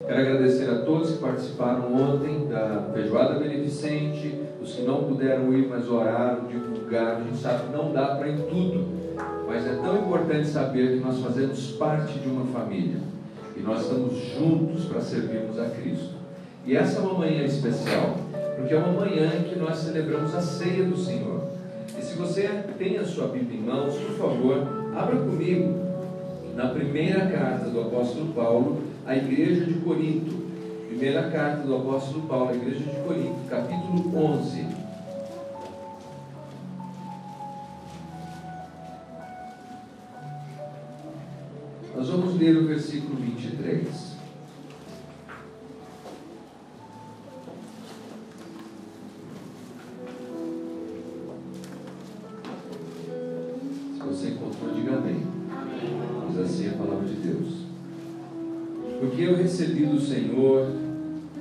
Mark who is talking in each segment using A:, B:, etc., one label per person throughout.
A: Quero agradecer a todos que participaram ontem da feijoada beneficente, os que não puderam ir, mas oraram, divulgaram. A gente sabe que não dá para ir em tudo, mas é tão importante saber que nós fazemos parte de uma família e nós estamos juntos para servirmos a Cristo. E essa é uma manhã especial, porque é uma manhã em que nós celebramos a ceia do Senhor. E se você tem a sua Bíblia em mãos, por favor, abra comigo na primeira carta do apóstolo Paulo à igreja de Corinto. Primeira carta do apóstolo Paulo à igreja de Corinto, capítulo 11. Nós vamos ler o versículo 23. Se você encontrou, diga amém. Diz assim a palavra de Deus. Porque eu recebi do Senhor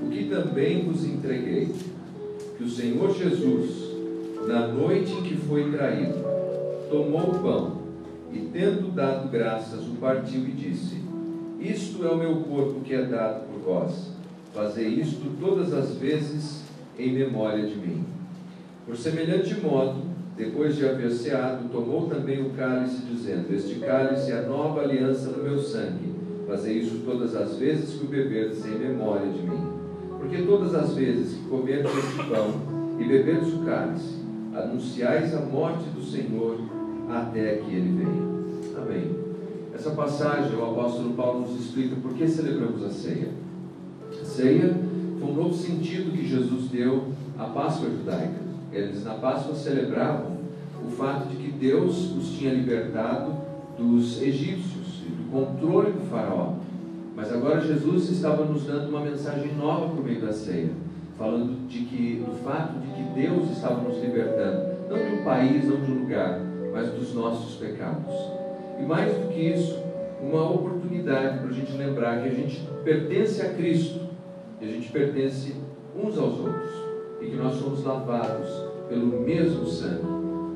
A: o que também vos entreguei, que o Senhor Jesus, na noite em que foi traído, tomou o pão e, tendo dado graças, o partiu e disse: isto é o meu corpo que é dado por vós. Fazei isto todas as vezes em memória de mim. Por semelhante modo, depois de haver ceado, tomou também o cálice, dizendo: este cálice é a nova aliança no meu sangue. Fazei isso todas as vezes que o beberdes em memória de mim. Porque todas as vezes que comerdes este pão e beberdes o cálice, anunciais a morte do Senhor até que Ele venha. Amém. Essa passagem, o apóstolo Paulo nos explica por que celebramos a ceia. A ceia foi um novo sentido que Jesus deu à Páscoa judaica. Eles na Páscoa celebravam o fato de que Deus os tinha libertado dos egípcios e do controle do faraó. Mas agora Jesus estava nos dando uma mensagem nova por meio da ceia, falando do fato de que Deus estava nos libertando, não de um país, não de um lugar, mas dos nossos pecados. E mais do que isso, uma oportunidade para a gente lembrar que a gente pertence a Cristo, e a gente pertence uns aos outros, e que nós somos lavados pelo mesmo sangue.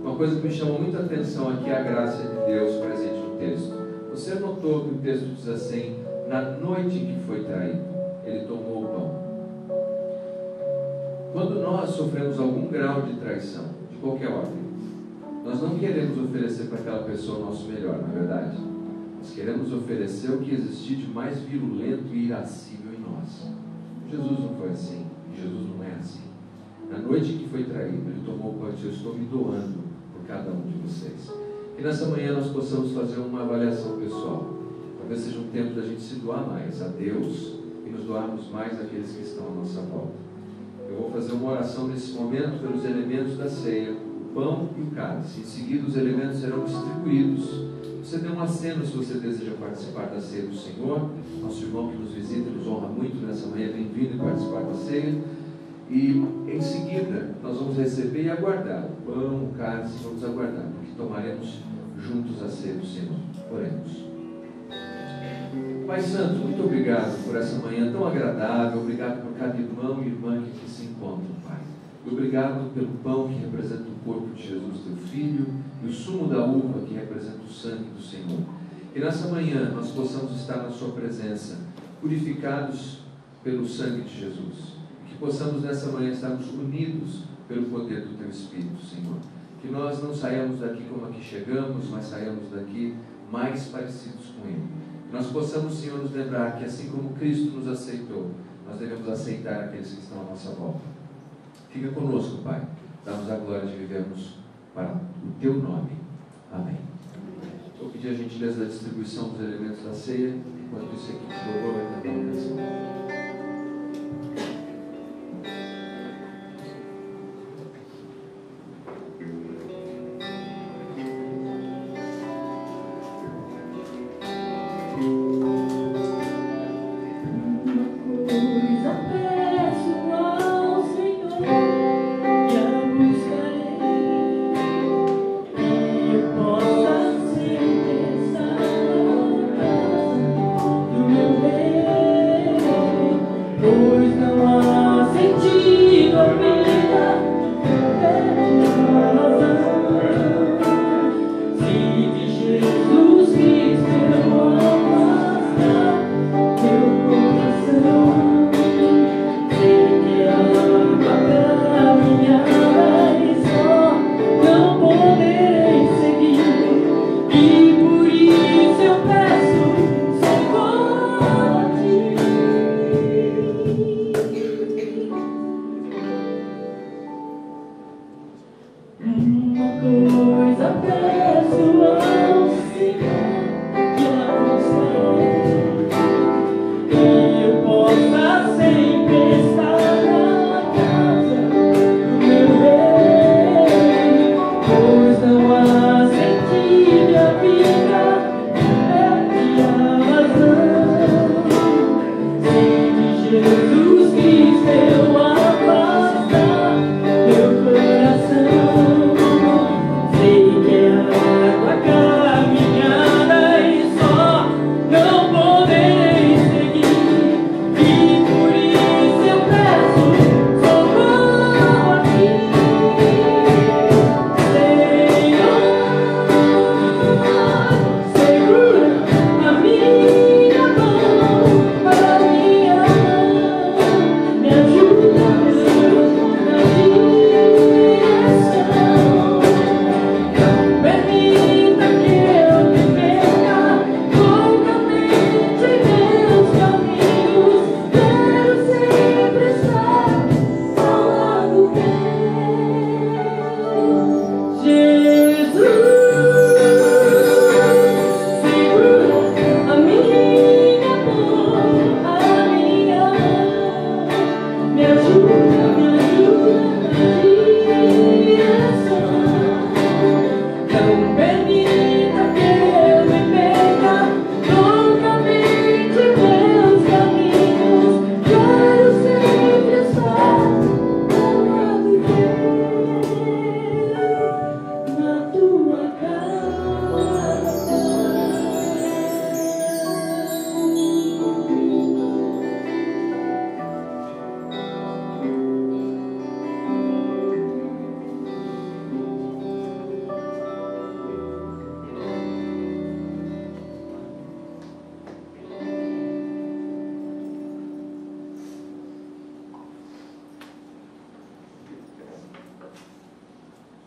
A: Uma coisa que me chamou muita atenção aqui é a graça de Deus presente no texto. Você notou que o texto diz assim: na noite em que foi traído, Ele tomou o pão. Quando nós sofremos algum grau de traição, de qualquer ordem, nós não queremos oferecer para aquela pessoa o nosso melhor, não é verdade? Nós queremos oferecer o que existir de mais virulento e irascível em nós. Jesus não foi assim, Jesus não é assim. Na noite em que foi traído, Ele tomou o pão e disse: eu estou me doando por cada um de vocês. Que nessa manhã nós possamos fazer uma avaliação pessoal. Talvez seja um tempo da gente se doar mais a Deus e nos doarmos mais àqueles que estão à nossa volta. Eu vou fazer uma oração nesse momento pelos elementos da ceia, o pão e o cálice. Em seguida os elementos serão distribuídos. Você dê um aceno se você deseja participar da ceia do Senhor. Nosso irmão que nos visita, nos honra muito nessa manhã, bem-vindo a participar da ceia. E em seguida nós vamos receber e aguardar o pão, o cálice, vamos aguardar, porque tomaremos juntos a ceia do Senhor. Oremos. Pai Santo, muito obrigado por essa manhã tão agradável, obrigado por cada irmão e irmã que aqui se encontram, Pai. E obrigado pelo pão que representa o corpo de Jesus, teu Filho, e o sumo da uva que representa o sangue do Senhor. Que nessa manhã nós possamos estar na Sua presença, purificados pelo sangue de Jesus. E que possamos nessa manhã estarmos unidos pelo poder do teu Espírito, Senhor. Que nós não saiamos daqui como aqui chegamos, mas saiamos daqui mais parecidos com Ele. Nós possamos, Senhor, nos lembrar que assim como Cristo nos aceitou, nós devemos aceitar aqueles que estão à nossa volta. Fica conosco, Pai. Dá-nos a glória de vivermos para o Teu nome. Amém. Vou pedir a gentileza da distribuição dos elementos da ceia. Enquanto isso aqui, o louvor vai cantar uma canção.
B: Jesus Cristo, eu amo, teu coração.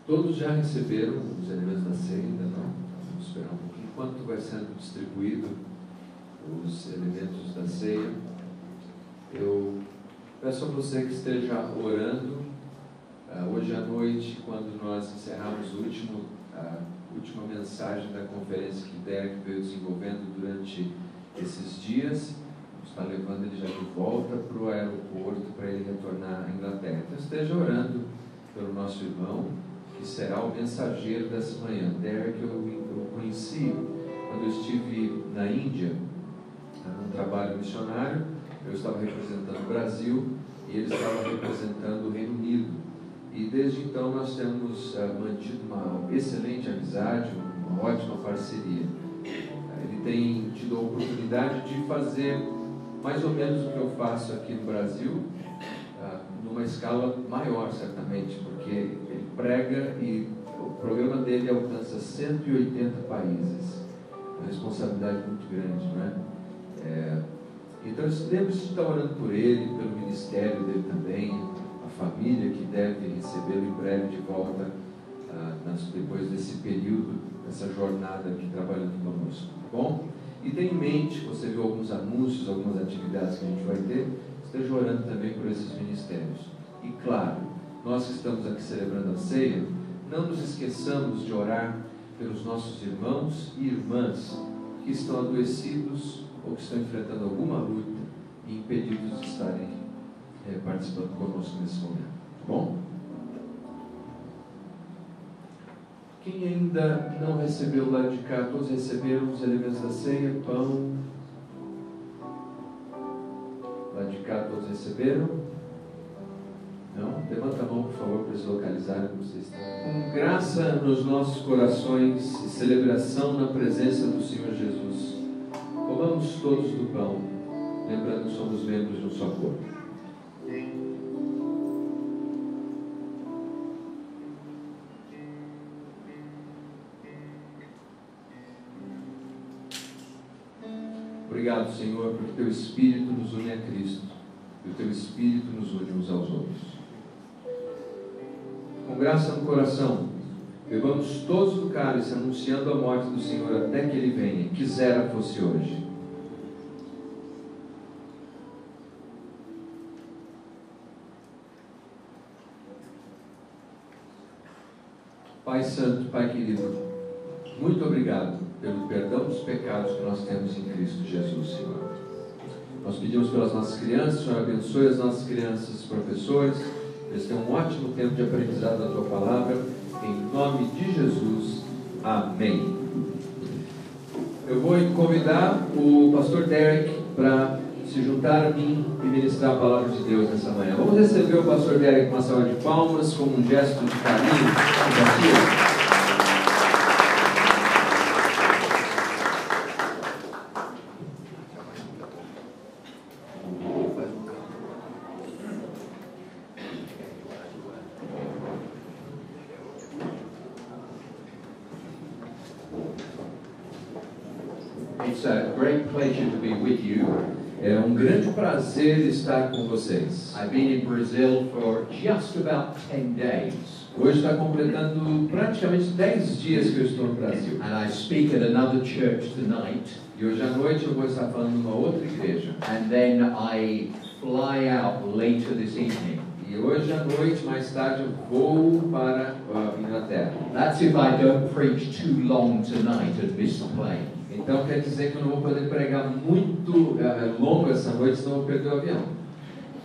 A: Todos já receberam os elementos da ceia, ainda não? Vamos esperar um pouquinho. Enquanto vai sendo distribuído os elementos da ceia, eu peço a você que esteja orando hoje à noite, quando nós encerrarmos a última mensagem da conferência que Derek veio desenvolvendo durante esses dias. Está levando ele já de volta para o aeroporto para ele retornar à Inglaterra. Então esteja orando pelo nosso irmão, que será o mensageiro dessa manhã. Derek eu conheci quando eu estive na Índia, num trabalho missionário. Eu estava representando o Brasil e ele estava representando o Reino Unido. E desde então nós temos mantido uma excelente amizade, uma ótima parceria. Ele tem tido a oportunidade de fazer mais ou menos o que eu faço aqui no Brasil, numa escala maior, certamente, porque ele prega e o programa dele alcança 180 países. É uma responsabilidade muito grande, não é? Então, lembre-se de estar orando por ele, pelo ministério dele também, a família que deve recebê-lo em breve de volta, depois desse período, dessa jornada aqui trabalhando conosco, tá bom? E tenha em mente, você viu alguns anúncios, algumas atividades que a gente vai ter, esteja orando também por esses ministérios. E claro, nós que estamos aqui celebrando a ceia, não nos esqueçamos de orar pelos nossos irmãos e irmãs que estão adoecidos ou que estão enfrentando alguma luta e impedidos de estarem participando conosco nesse momento. Tá bom? Quem ainda não recebeu lá de cá, todos receberam os elementos da ceia, pão. Lá de cá todos receberam? Não? Levanta a mão, por favor, para eles localizarem como vocês estão. Com graça nos nossos corações e celebração na presença do Senhor Jesus, comamos todos do pão, lembrando que somos membros de um só corpo. Obrigado, Senhor, porque Teu Espírito nos une a Cristo e o Teu Espírito nos une uns aos outros. Com graça no coração, bebamos todos do cálice, anunciando a morte do Senhor até que Ele venha, quisera fosse hoje. Pai Santo, Pai querido, muito obrigado pelo perdão dos pecados que nós temos em Cristo Jesus, Senhor. Nós pedimos pelas nossas crianças, o Senhor abençoe as nossas crianças, os professores, eles tenham um ótimo tempo de aprendizado da Tua Palavra, em nome de Jesus, amém. Eu vou convidar o pastor Derek para se juntar a mim e ministrar a Palavra de Deus nessa manhã. Vamos receber o pastor Derek com uma salva de palmas, como um gesto de carinho e simpatia.
B: It's a great pleasure to be with you.
A: É um grande prazer estar com vocês.
B: I've been in Brazil for just about 10 days.
A: Hoje está completando praticamente 10 dias que eu estou no Brasil.
B: And I speak at another church tonight.
A: E hoje à noite eu vou estar falando numa outra igreja.
B: And then I fly out later this evening.
A: E hoje à noite, mais tarde, eu vou para a Inglaterra.
B: That's if I don't preach too long tonight and miss the plane.
A: Então quer dizer que eu não vou poder pregar muito longo essa noite, senão eu vou perder o avião.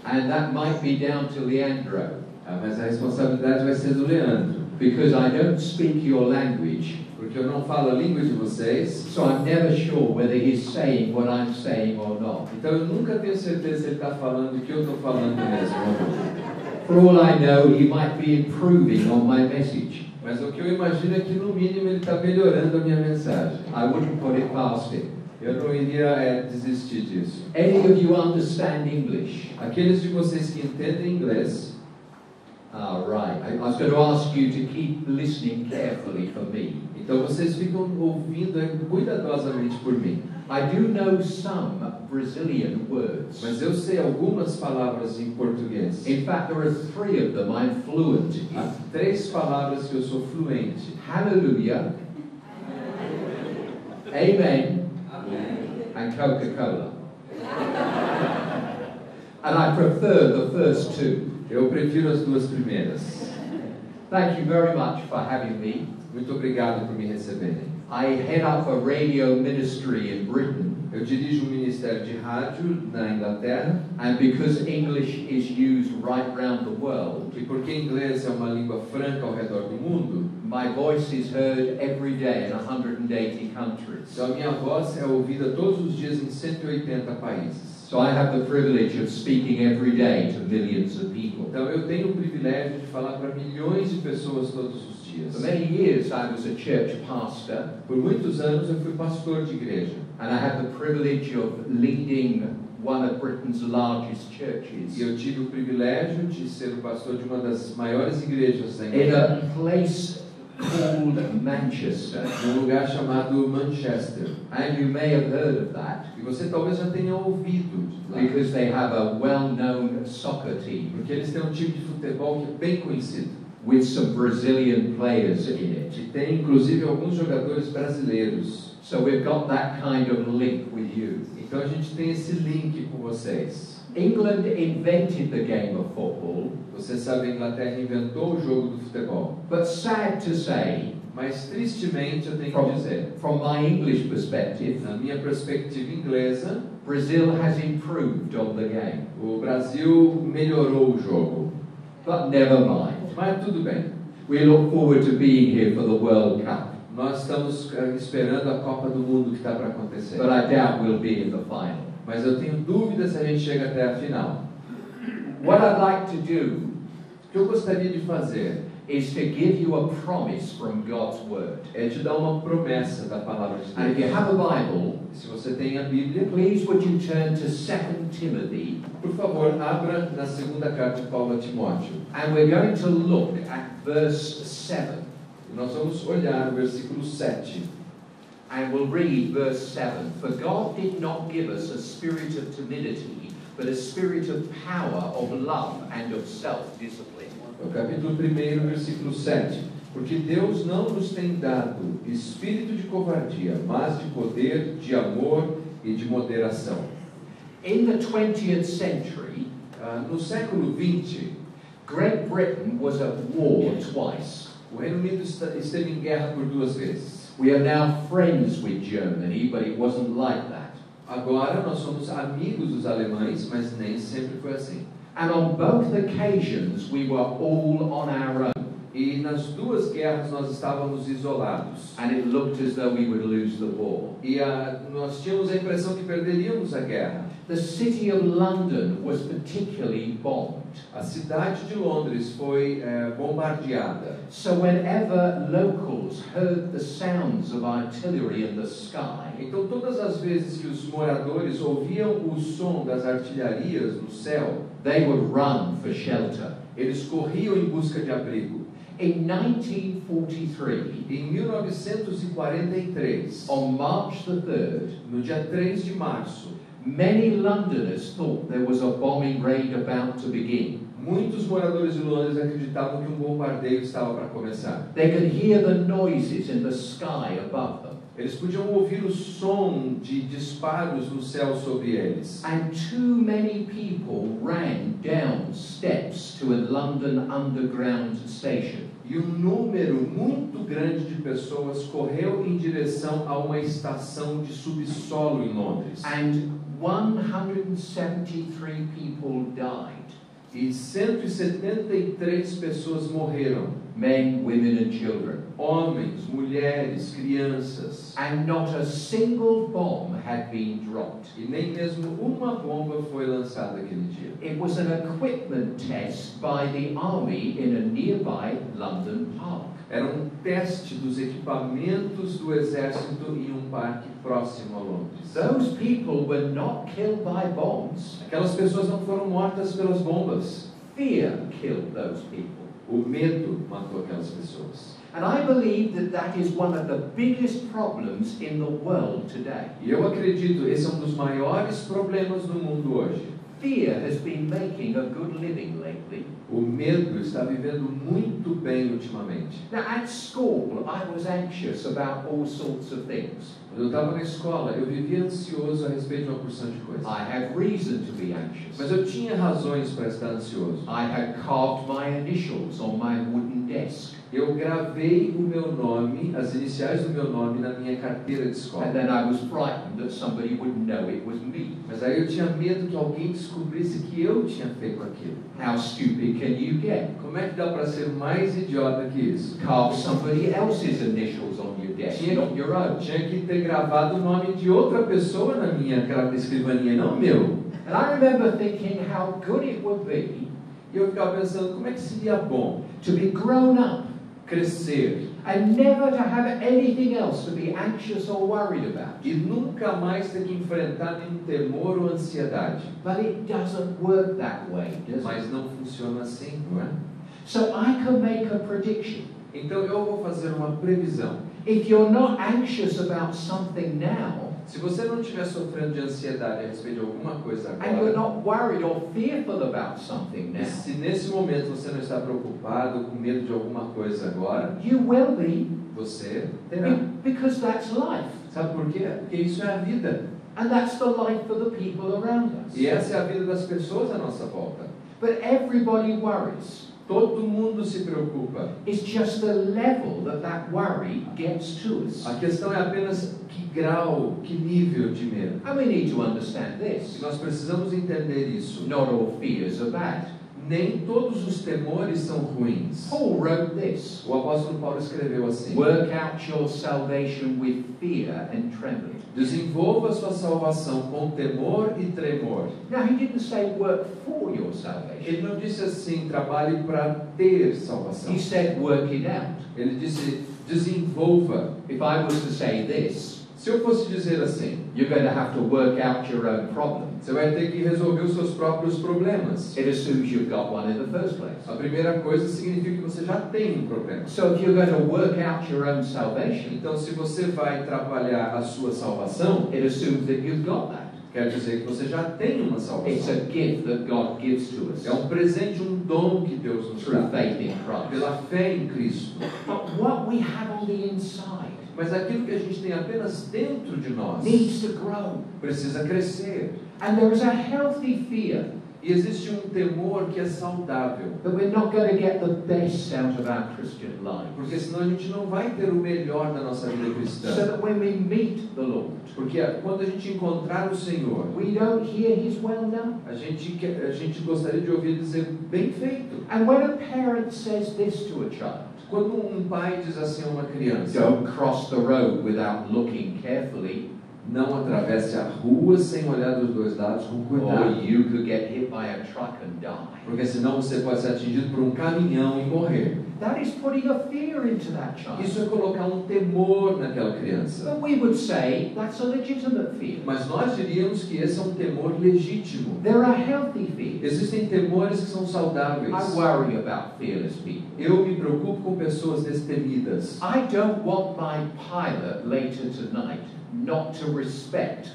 B: And that might be down to Leandro.
A: Mas a responsabilidade vai ser do Leandro.
B: Because I don't speak your language.
A: Porque eu não falo a língua de vocês.
B: So I'm never sure whether he's saying what I'm saying or not.
A: Então eu nunca tenho certeza se ele está falando o que eu estou falando mesmo.
B: For all I know, he might be improving on my message.
A: Mas o que eu imagino é que no mínimo ele está melhorando a minha mensagem.
B: I wouldn't put it past him.
A: Eu não iria desistir disso.
B: Any of you understand English?
A: Aqueles de vocês que entendem inglês.
B: Right. I was going to ask you to keep listening carefully for me.
A: Então vocês ficam ouvindo cuidadosamente por mim.
B: I do know some Brazilian words.
A: Mas eu sei algumas palavras em português.
B: In fact, there are 3 of them I'm fluent in.
A: Há 3 palavras que eu sou fluente.
B: Hallelujah. Amen.
A: Amém.
B: And Coca-Cola. And I prefer the first 2.
A: Eu prefiro as 2 primeiras.
B: Thank you very much for having me.
A: Muito obrigado por me receberem.
B: I head up a radio ministry in Britain.
A: Eu dirijo um ministério de rádio na Inglaterra.
B: And because English is used right around the world,
A: E porque inglês é uma língua franca ao redor do mundo,
B: my voice is heard every day in 180 countries.
A: então a minha voz é ouvida todos os dias em 180 países.
B: So I have the privilege of speaking every day to millions of people.
A: Então eu tenho o privilégio de falar para milhões de pessoas todos os dias.
B: For many years I was a church pastor.
A: Por muitos anos eu fui pastor de igreja.
B: And I had the privilege of leading one of Britain's largest churches.
A: E eu tive o privilégio de ser o pastor de uma das maiores igrejas da
B: In
A: Inglaterra.
B: a place called Manchester.
A: Num lugar chamado Manchester.
B: And you may have heard of that.
A: E você talvez já tenha ouvido lá.
B: Because they have a well-known soccer team.
A: Porque eles têm um time de futebol que é bem conhecido.
B: With some Brazilian players in it.
A: E tem inclusive alguns jogadores brasileiros.
B: So we've got that kind of link with you.
A: Então a gente tem esse link com vocês.
B: England invented the game of football.
A: Você sabe, a Inglaterra inventou o jogo do futebol.
B: But sad to say,
A: Mas tristemente eu tenho que dizer,
B: from my English perspective,
A: na minha perspectiva inglesa,
B: Brazil has improved on the game.
A: o Brasil melhorou o jogo.
B: But never mind.
A: Mas tudo bem.
B: We look forward to being here for the World Cup.
A: Nós estamos esperando a Copa do Mundo que está para acontecer.
B: But I doubt we'll be in the final.
A: Mas eu tenho dúvida se a gente chega até a final.
B: What I'd like to do
A: O que eu gostaria de fazer
B: is to give you a promise from God's Word.
A: é te dar uma promessa da palavra de
B: And if you
A: Deus.
B: have a Bible,
A: Se você tem a Bíblia,
B: please would you turn to 2 Timothy,
A: por favor, abra na segunda carta de Paulo a Timóteo.
B: and we're going to look at verse 7.
A: E nós vamos olhar o versículo 7.
B: And we'll read verse 7. For God did not give us a spirit of timidity, but a spirit of power, of love, and of self-discipline.
A: É o capítulo 1, versículo 7. Porque Deus não nos tem dado espírito de covardia, mas de poder, de amor e de moderação.
B: In the 20th century,
A: No século 20,
B: Great Britain was at war twice.
A: o Reino Unido esteve em guerra por 2 vezes.
B: We are now friends with Germany, but it wasn't like that.
A: Agora nós somos amigos dos alemães, mas nem sempre foi assim.
B: And on both occasions we were all on our own.
A: E nas duas guerras nós estávamos isolados.
B: And it looked as though we would lose the war.
A: E nós tínhamos a impressão que perderíamos a guerra.
B: The city of London was particularly bombed.
A: A cidade de Londres foi bombardeada.
B: So whenever locals heard the sounds of artillery in the sky,
A: Então todas as vezes que os moradores ouviam o som das artilharias no céu,
B: they would run for shelter.
A: eles corriam em busca de abrigo.
B: In 1943,
A: Em 1943,
B: on March the 3rd,
A: no dia 3 de março,
B: many Londoners thought there was a bombing raid about to begin.
A: muitos moradores de Londres acreditavam que um bombardeio estava para começar.
B: They could hear the noises in the sky above them.
A: Eles podiam ouvir o som de disparos no céu sobre eles.
B: And too many people ran down steps to a London Underground station.
A: E um número muito grande de pessoas correu em direção a uma estação de subsolo em Londres.
B: And 173 people died.
A: E 173 pessoas morreram.
B: Men, women and children.
A: Homens, mulheres, crianças.
B: And not a single bomb had been dropped.
A: E nem mesmo uma bomba foi lançada aquele dia.
B: It was an equipment test by the army in a nearby London park.
A: Era um teste dos equipamentos do exército em um parque próximo a Londres.
B: Those people were not killed by bombs.
A: Aquelas pessoas não foram mortas pelas bombas.
B: Fear killed those people.
A: O medo matou aquelas pessoas.
B: And I believe that that is one of the biggest problems in the world today.
A: E eu acredito, esse é um dos maiores problemas no mundo hoje.
B: Fear has been making a good living lately.
A: O medo está vivendo muito bem ultimamente.
B: Now at school, I was anxious about all sorts of things.
A: Quando eu estava na escola, eu vivia ansioso a respeito de uma porção de coisas.
B: I had reason to be anxious.
A: Mas eu tinha razões para estar ansioso.
B: I had carved my initials on my wooden desk.
A: Eu gravei o meu nome, as iniciais do meu nome, na minha carteira de escola.
B: And then I was frightened that somebody would know it was me.
A: Mas aí eu tinha medo que alguém descobrisse que eu tinha feito aquilo.
B: How stupid can you get?
A: Como é que dá para ser mais idiota que isso?
B: Carve somebody else's initials on your desk, not your own.
A: Tinha que ter gravado o nome de outra pessoa na minha escrivaninha, não meu.
B: And I remember thinking how good it would be
A: E eu ficava pensando, como é que seria bom
B: to be grown up
A: crescer
B: and never to have anything else to be anxious or worried about.
A: e nunca mais ter que enfrentar nenhum temor ou ansiedade.
B: But it doesn't work that way, does it?
A: Mas não funciona assim, não é?
B: So I can make a prediction.
A: Então eu vou fazer uma previsão.
B: If you're not anxious about something now,
A: Se você não estiver sofrendo de ansiedade a respeito de alguma coisa
B: and you're
A: agora,
B: not worried or fearful about something
A: e
B: now,
A: se nesse momento você não está preocupado, com medo de alguma coisa agora,
B: you will be,
A: você terá.
B: because that's life.
A: Sabe por quê? Porque isso é a vida.
B: And that's the life for the people around us.
A: E essa é a vida das pessoas à nossa volta.
B: But everybody worries.
A: Todo mundo se preocupa.
B: It's just the level that that worry gets to us.
A: A questão é apenas que grau, que nível de medo.
B: And we need to understand
A: E
B: this.
A: nós precisamos entender isso.
B: Not all fears are bad.
A: Nem todos os temores são ruins.
B: Paul wrote this.
A: O apóstolo Paulo escreveu assim:
B: Work out your salvation with fear and trembling.
A: desenvolva sua salvação com temor e tremor.
B: Now, he didn't say work for your salvation.
A: Ele não disse assim, trabalhe para ter salvação.
B: He said work it out.
A: Ele disse, desenvolva.
B: If I was to say this,
A: Se eu fosse dizer assim,
B: you're going to have to work out your own problem.
A: você vai ter que resolver os seus próprios problemas.
B: It assumes you've got one in the first place.
A: A primeira coisa significa que você já tem um problema.
B: So if you're going to work out your own salvation,
A: Então, se você vai trabalhar a sua salvação,
B: it assumes that you've got that.
A: quer dizer que você já tem uma
B: It's
A: salvação.
B: a gift that God gives to us
A: É um presente, um dom que Deus nos
B: through
A: dá.
B: faith in Christ.
A: Pela fé em Cristo.
B: But what we have on the inside
A: Mas aquilo que a gente tem apenas dentro de nós
B: needs to grow.
A: precisa crescer.
B: And there is a healthy fear
A: E existe um temor que é saudável.
B: That we're not going to get the best out of our Christian
A: Porque
B: lives.
A: senão a gente não vai ter o melhor da nossa vida
B: So
A: cristã.
B: that when we meet the Lord,
A: Porque quando a gente encontrar o Senhor,
B: we don't hear His well done.
A: a gente gostaria de ouvir dizer bem feito.
B: And when a parent says this to a child,
A: Quando um pai diz assim a uma criança,
B: don't cross the road without looking carefully,
A: não atravesse a rua sem olhar dos dois lados com
B: or
A: cuidado.
B: you could get hit by a truck and die.
A: Porque senão você pode ser atingido por um caminhão e morrer.
B: That is putting a fear into that child.
A: Isso é colocar um temor naquela criança.
B: But we would say that's a legitimate fear.
A: Mas nós diríamos que esse é um temor legítimo.
B: There are healthy fears.
A: Existem temores que são saudáveis.
B: I worry about fearless people.
A: Eu me preocupo com pessoas destemidas.
B: I don't want my pilot later tonight not to respect.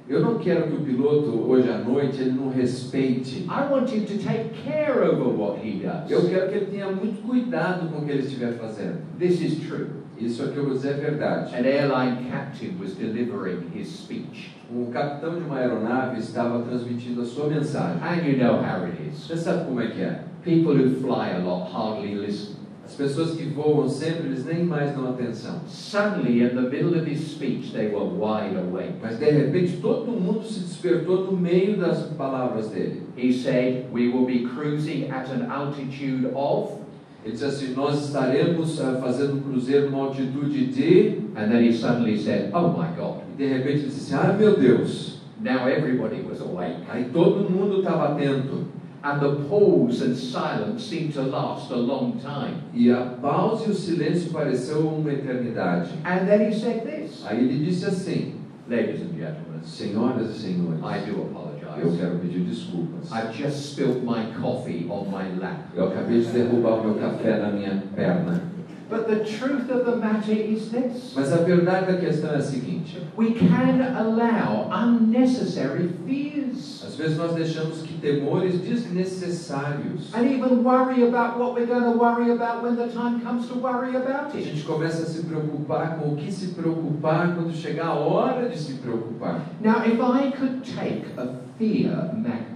A: Eu não quero que o piloto, hoje à noite, ele não respeite.
B: I want him to take care over what he does.
A: Eu quero que ele tenha muito cuidado com o que ele estiver fazendo.
B: This is true.
A: Isso é que eu vou dizer é verdade.
B: An airline captain was delivering his speech.
A: O capitão de uma aeronave estava transmitindo a sua mensagem.
B: And you know how it is.
A: Você sabe como é que é?
B: People who fly a lot hardly listen.
A: As pessoas que voam sempre, eles nem mais dão atenção.
B: Suddenly, in the middle of his speech, they were wide awake.
A: Mas de repente todo mundo se despertou no meio das palavras dele.
B: He said, "We will be cruising at an altitude of,"
A: Ele disse assim, nós estaremos fazendo um cruzeiro numa altitude de...
B: and then he suddenly said, "Oh my God."
A: E de repente ele disse assim, meu Deus.
B: Now everybody was awake.
A: Aí todo mundo estava atento.
B: And the pause and silence seemed to last a long time.
A: E a pausa e o silêncio pareceu uma eternidade.
B: And then he said this,
A: Aí ele disse assim,
B: "Ladies and gentlemen,
A: senhoras e senhores,
B: I do
A: eu
B: apologize.
A: quero pedir desculpas.
B: I've just spilled my coffee on my lap."
A: Eu acabei de derrubar o meu café na minha perna.
B: But the truth of the matter is this.
A: Mas a verdade da questão é a seguinte.
B: We can allow unnecessary fears.
A: Às vezes nós deixamos que temores desnecessários.
B: And even worry about what we're going to worry about when the time comes to worry about
A: A
B: it.
A: gente começa a se preocupar com o que se preocupar quando chegar a hora de se preocupar.
B: Now, if I could take a fear magnet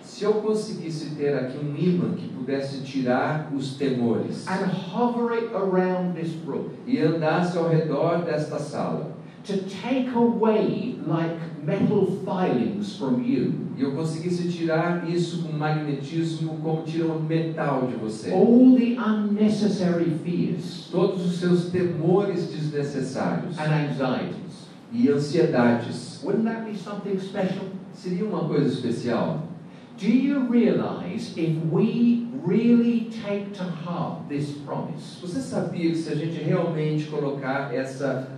A: Se eu conseguisse ter aqui um ímã que pudesse tirar os temores
B: and hover it around this room,
A: e andasse ao redor desta sala,
B: to take away like metal filings from you,
A: e eu conseguisse tirar isso com magnetismo como tiram o metal de você,
B: all the unnecessary fears
A: todos os seus temores desnecessários
B: and anxieties,
A: e ansiedades,
B: wouldn't that be something special?
A: seria uma coisa especial?
B: Do you realize if we really take to heart this promise,
A: Você sabia que se a gente realmente colocar essa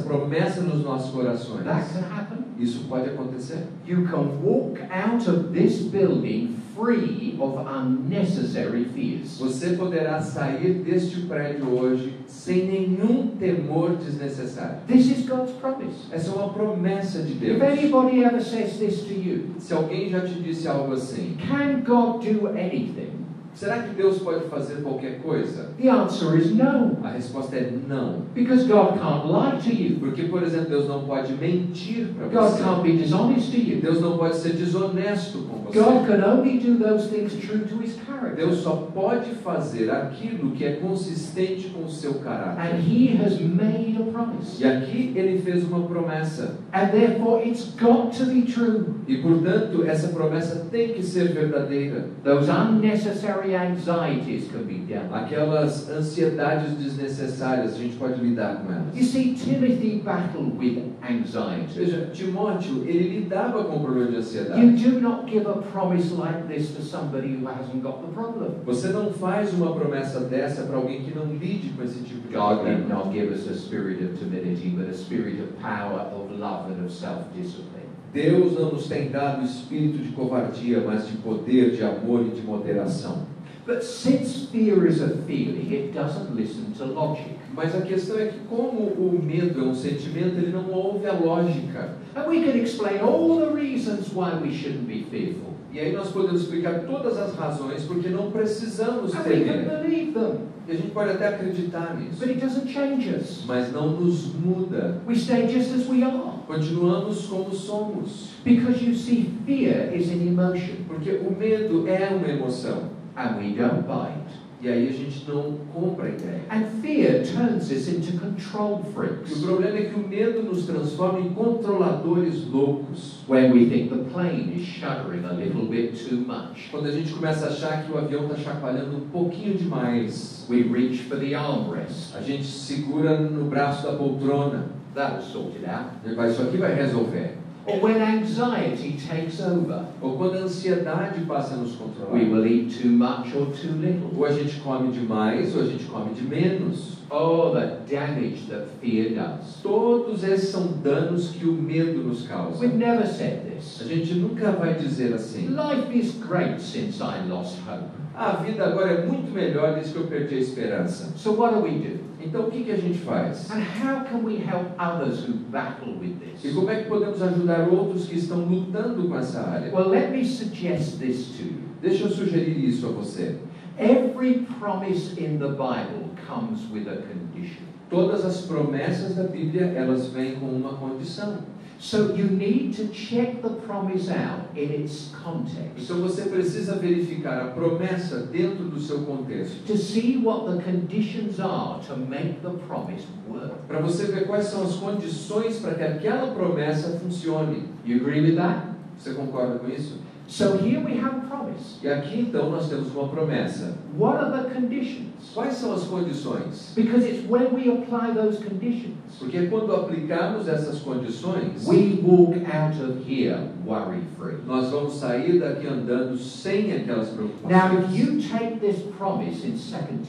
A: promessa nos nossos corações,
B: that can happen?
A: isso pode acontecer?
B: You can walk out of this building free of unnecessary fears.
A: Você poderá sair deste prédio hoje sem nenhum temor desnecessário.
B: This is God's promise.
A: Essa é uma promessa de
B: If
A: Deus.
B: anybody ever says this to you,
A: Se alguém já te disse algo assim,
B: can God do anything?
A: será que Deus pode fazer qualquer coisa?
B: The answer is no,
A: A resposta é não.
B: because God can't lie to you.
A: Porque, por exemplo, Deus não pode mentir para
B: God
A: você.
B: can't be dishonest to you.
A: Deus não pode ser desonesto com você.
B: God can only do those things true to His character.
A: Deus só pode fazer aquilo que é consistente com o seu caráter.
B: And He has made a promise.
A: E aqui ele fez uma promessa.
B: And therefore it's got to be true.
A: E, portanto, essa promessa tem que ser verdadeira.
B: Those unnecessary anxieties can be dealt with.
A: Aquelas ansiedades desnecessárias, a gente pode lidar com elas.
B: You see, Timothy battled with anxiety.
A: Veja, Timóteo, ele lidava com o problema de
B: You
A: ansiedade.
B: do not give a promise like this to somebody who hasn't got the problem.
A: Você não faz uma promessa dessa para alguém que não lide com esse tipo de
B: God did
A: problema.
B: not give us a spirit of timidity, but a spirit of power, of love, and of self-discipline.
A: Deus não nos tem dado espírito de covardia, mas de poder, de amor e de moderação.
B: But since fear is a feeling, it doesn't listen to logic.
A: Mas a questão é que como o medo é um sentimento, ele não ouve a lógica.
B: And we can explain all the reasons why we shouldn't be fearful.
A: E aí nós podemos explicar todas as razões porque não precisamos
B: And we can
A: temer.
B: believe them.
A: E a gente pode até acreditar nisso.
B: But it doesn't change us.
A: Mas não nos muda.
B: We stay just as we are.
A: Continuamos como somos.
B: Because you see, fear is an emotion.
A: Porque o medo é uma emoção.
B: And we don't buy it.
A: E aí a gente não compra a ideia.
B: And fear turns us into control
A: E o
B: freaks.
A: problema é que o medo nos transforma em controladores loucos.
B: When we think the plane is shuddering a little bit too much.
A: Quando a gente começa a achar que o avião está chacoalhando um pouquinho demais,
B: We reach for the armrest.
A: a gente segura no braço da poltrona.
B: That'll sort it out.
A: Isso aqui vai resolver.
B: Or when anxiety takes over.
A: Ou quando a ansiedade passa a nos
B: We
A: controlar.
B: will eat too much or too little.
A: Ou a gente come demais ou a gente come de menos.
B: Oh, the damage that fear does.
A: Todos esses são danos que o medo nos causa.
B: We've never said
A: A
B: this.
A: gente nunca vai dizer assim:
B: Life is great since I lost hope.
A: a vida agora é muito melhor desde que eu perdi a esperança.
B: So what do?
A: Então o que a gente faz?
B: And how can we help others who battle with
A: E
B: this?
A: como é que podemos ajudar outros que estão lutando com essa área?
B: Well, let me suggest this to you.
A: Deixa eu sugerir isso a você.
B: Every promise in the Bible comes with a condition.
A: Todas as promessas da Bíblia, elas vêm com uma condição.
B: So you need to check the promise out in its context
A: Então você precisa verificar a promessa dentro do seu contexto,
B: to see what the conditions are to make the promise work.
A: para você ver quais são as condições para que aquela promessa funcione.
B: You agree with that?
A: Você concorda com isso?
B: So here we have a promise.
A: E aqui então nós temos uma promessa.
B: What are the conditions?
A: Quais são as condições?
B: Because it's when we apply those conditions,
A: Porque quando aplicarmos essas condições,
B: we walk out of here worry-free.
A: nós vamos sair daqui andando sem aquelas
B: Now,
A: preocupações.
B: if you take this promise in 2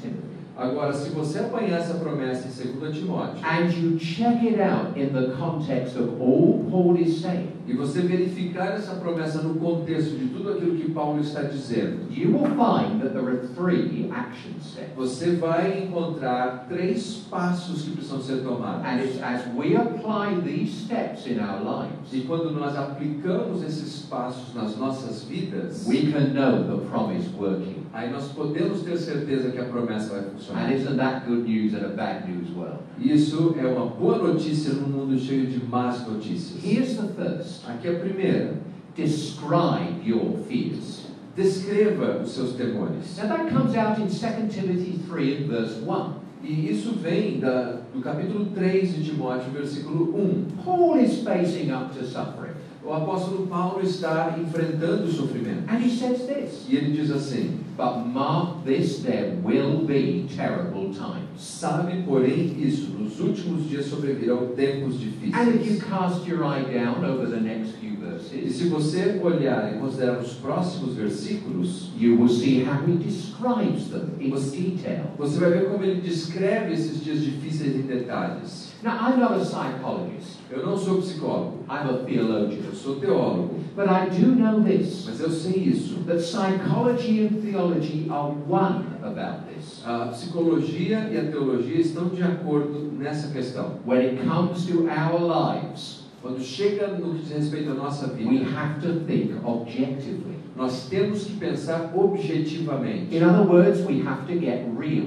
B: Timothy
A: Agora, se você apanhar essa promessa em 2 Timóteo,
B: and you check it out in the context of all Paul is saying,
A: e você verificar essa promessa no contexto de tudo aquilo que Paulo está dizendo,
B: you will find that there are 3 action steps.
A: você vai encontrar 3 passos que precisam ser tomados.
B: And it's as we apply these steps in our
A: E
B: lives,
A: quando nós aplicamos esses passos nas nossas vidas,
B: we can know the promise working.
A: aí nós podemos ter certeza que a promessa vai funcionar.
B: And isn't that good news in a bad news world?
A: Isso é uma boa notícia num mundo cheio de más notícias.
B: Here's the first.
A: Aqui é a primeira.
B: Describe your fears.
A: Descreva os seus temores.
B: Now that comes out in 2 Timothy 3 and verse 1.
A: E isso vem do capítulo 3 de Timóteo, versículo 1.
B: Paul is facing up to suffering.
A: O apóstolo Paulo está enfrentando o sofrimento.
B: And he says this,
A: E ele diz assim:
B: but mark this, there will be terrible times.
A: sabe, porém, isso, nos últimos dias sobrevirão tempos
B: And if you
A: difíceis.
B: cast your eye down over the next few
A: E
B: verses,
A: se você olhar e considerar os próximos versículos,
B: you will see how he describes them in detail.
A: você vai ver como ele descreve esses dias difíceis em detalhes.
B: Now, I'm not a psychologist.
A: Eu não sou psicólogo,
B: I'm a theologian.
A: eu sou teólogo,
B: But I do know this,
A: mas eu sei isso.
B: that psychology and theology are one about this.
A: A psicologia e a teologia estão de acordo nessa questão.
B: When it comes to our lives,
A: Quando chega no que diz respeito à nossa
B: we
A: vida,
B: have to think objectively.
A: nós temos que pensar objetivamente.
B: In other words, we have to get real.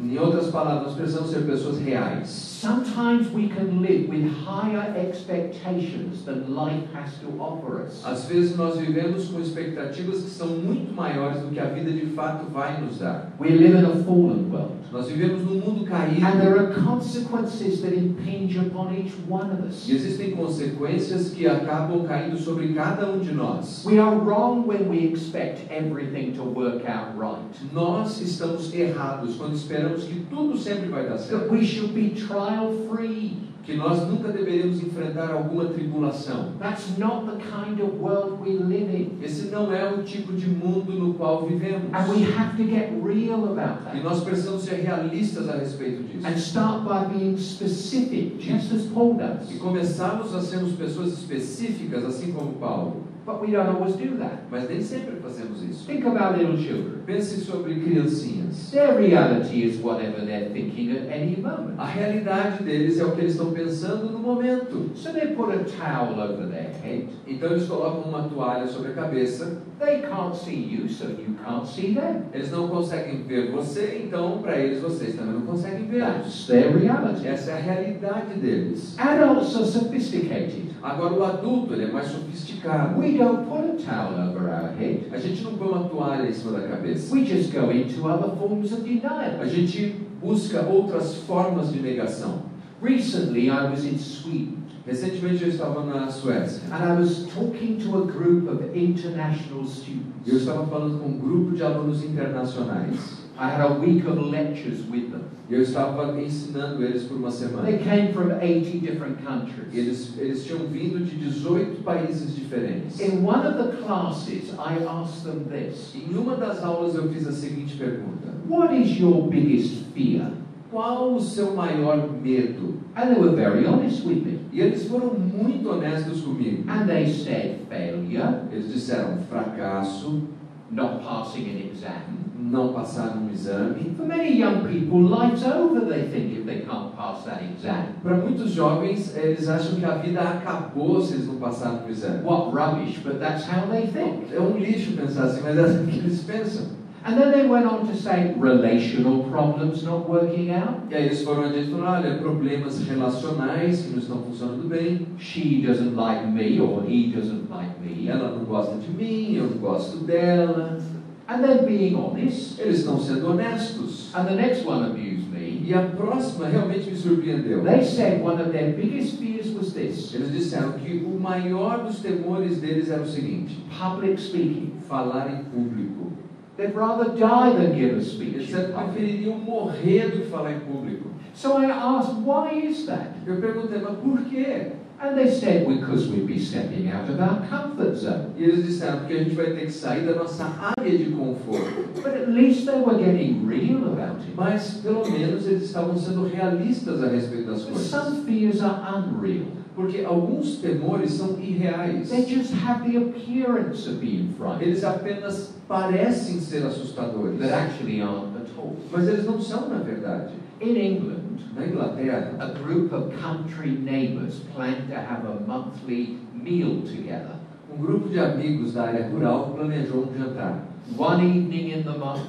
A: Em outras palavras, nós precisamos ser pessoas reais.
B: Sometimes we can live with higher expectations than life has to offer us.
A: Às vezes nós vivemos com expectativas que são muito maiores do que a vida de fato vai nos dar.
B: We live in a fallen world,
A: Nós vivemos num mundo caído
B: and there are consequences that impinge upon each one of us.
A: e existem consequências que acabam caindo sobre cada um de nós.
B: We are wrong when we expect everything to work out right.
A: Nós estamos errados quando esperamos que tudo sempre vai dar
B: That
A: certo.
B: we should be trial-free.
A: Que nós nunca deveríamos enfrentar alguma tribulação.
B: That's not the kind of world we live in.
A: Esse não é o tipo de mundo no qual vivemos.
B: And we have to get real about
A: E
B: that.
A: nós precisamos ser realistas a respeito disso.
B: And start by being specific, just as Paul
A: E
B: does.
A: começarmos a sermos pessoas específicas, assim como Paulo.
B: But we don't always do that.
A: Mas nem sempre fazemos isso.
B: Think about little children.
A: Pense sobre criancinhas.
B: Their reality is whatever they're thinking at any moment.
A: A realidade deles é o que eles estão pensando no momento.
B: So they put a towel over their head.
A: Então eles colocam uma toalha sobre a cabeça.
B: They can't see you, so you can't see them.
A: Eles não conseguem ver você, então para eles vocês também não conseguem ver.
B: That's their reality.
A: Essa é a realidade deles.
B: Adults are sophisticated.
A: Agora o adulto, ele é mais sofisticado.
B: We don't put a towel over our head.
A: A gente não põe uma toalha em cima da cabeça.
B: We just go into other forms of denial.
A: A gente busca outras formas de negação.
B: Recently, I was in Sweden.
A: Recentemente eu estava na Suécia.
B: And I was talking to a group of international students.
A: Eu estava falando com um grupo de alunos internacionais.
B: I had a week of lectures with them.
A: Eu estava ensinando eles por uma semana.
B: They came from 80 different countries.
A: Eles tinham vindo de 18 países diferentes.
B: In one of the classes, I asked them this.
A: Em uma das aulas eu fiz a seguinte pergunta:
B: What is your biggest fear?
A: qual o seu maior medo?
B: And they were very honest with me.
A: E eles foram muito honestos comigo.
B: And they said failure,
A: Eles disseram fracasso,
B: not passing an exam.
A: não passar num exame.
B: For many young people, life's over, they think, if they can't pass that exam.
A: Para muitos jovens, eles acham que a vida acabou se eles não passarem no exame.
B: What rubbish, but that's how they think.
A: É um lixo pensar assim, mas é assim que eles pensam.
B: And then they went on to say relational problems not working out.
A: E aí eles foram adiante e falaram, olha, problemas relacionais que não estão funcionando bem.
B: She doesn't like me or he doesn't like me.
A: Ela não gosta de mim, eu não gosto dela.
B: And they're being honest.
A: Eles estão sendo honestos.
B: And the next one amused me.
A: E a próxima realmente me surpreendeu.
B: They said one of their biggest fears was this.
A: Eles disseram que o maior dos temores deles era o seguinte:
B: Public speaking.
A: falar em público.
B: They'd rather die than give a speech.
A: Eles
B: in public.
A: prefeririam morrer do que falar em público.
B: So I asked, why is that?
A: Eu perguntei, mas por quê?
B: And they said, because we'd be stepping out of our comfort zone.
A: E eles disseram, porque a gente vai ter que sair da nossa área de conforto.
B: But at least they were getting real about it.
A: Mas, pelo menos, eles estavam sendo realistas a respeito das
B: But
A: coisas.
B: some fears are unreal.
A: Porque alguns temores são irreais.
B: They just have the appearance of being frightening,
A: Eles apenas parecem ser assustadores.
B: that actually aren't at all.
A: Mas eles não são, na verdade.
B: In England,
A: Na Inglaterra,
B: a group of country neighbours planned to have a monthly meal together.
A: um grupo de amigos da área rural planejou um jantar.
B: One evening in the month,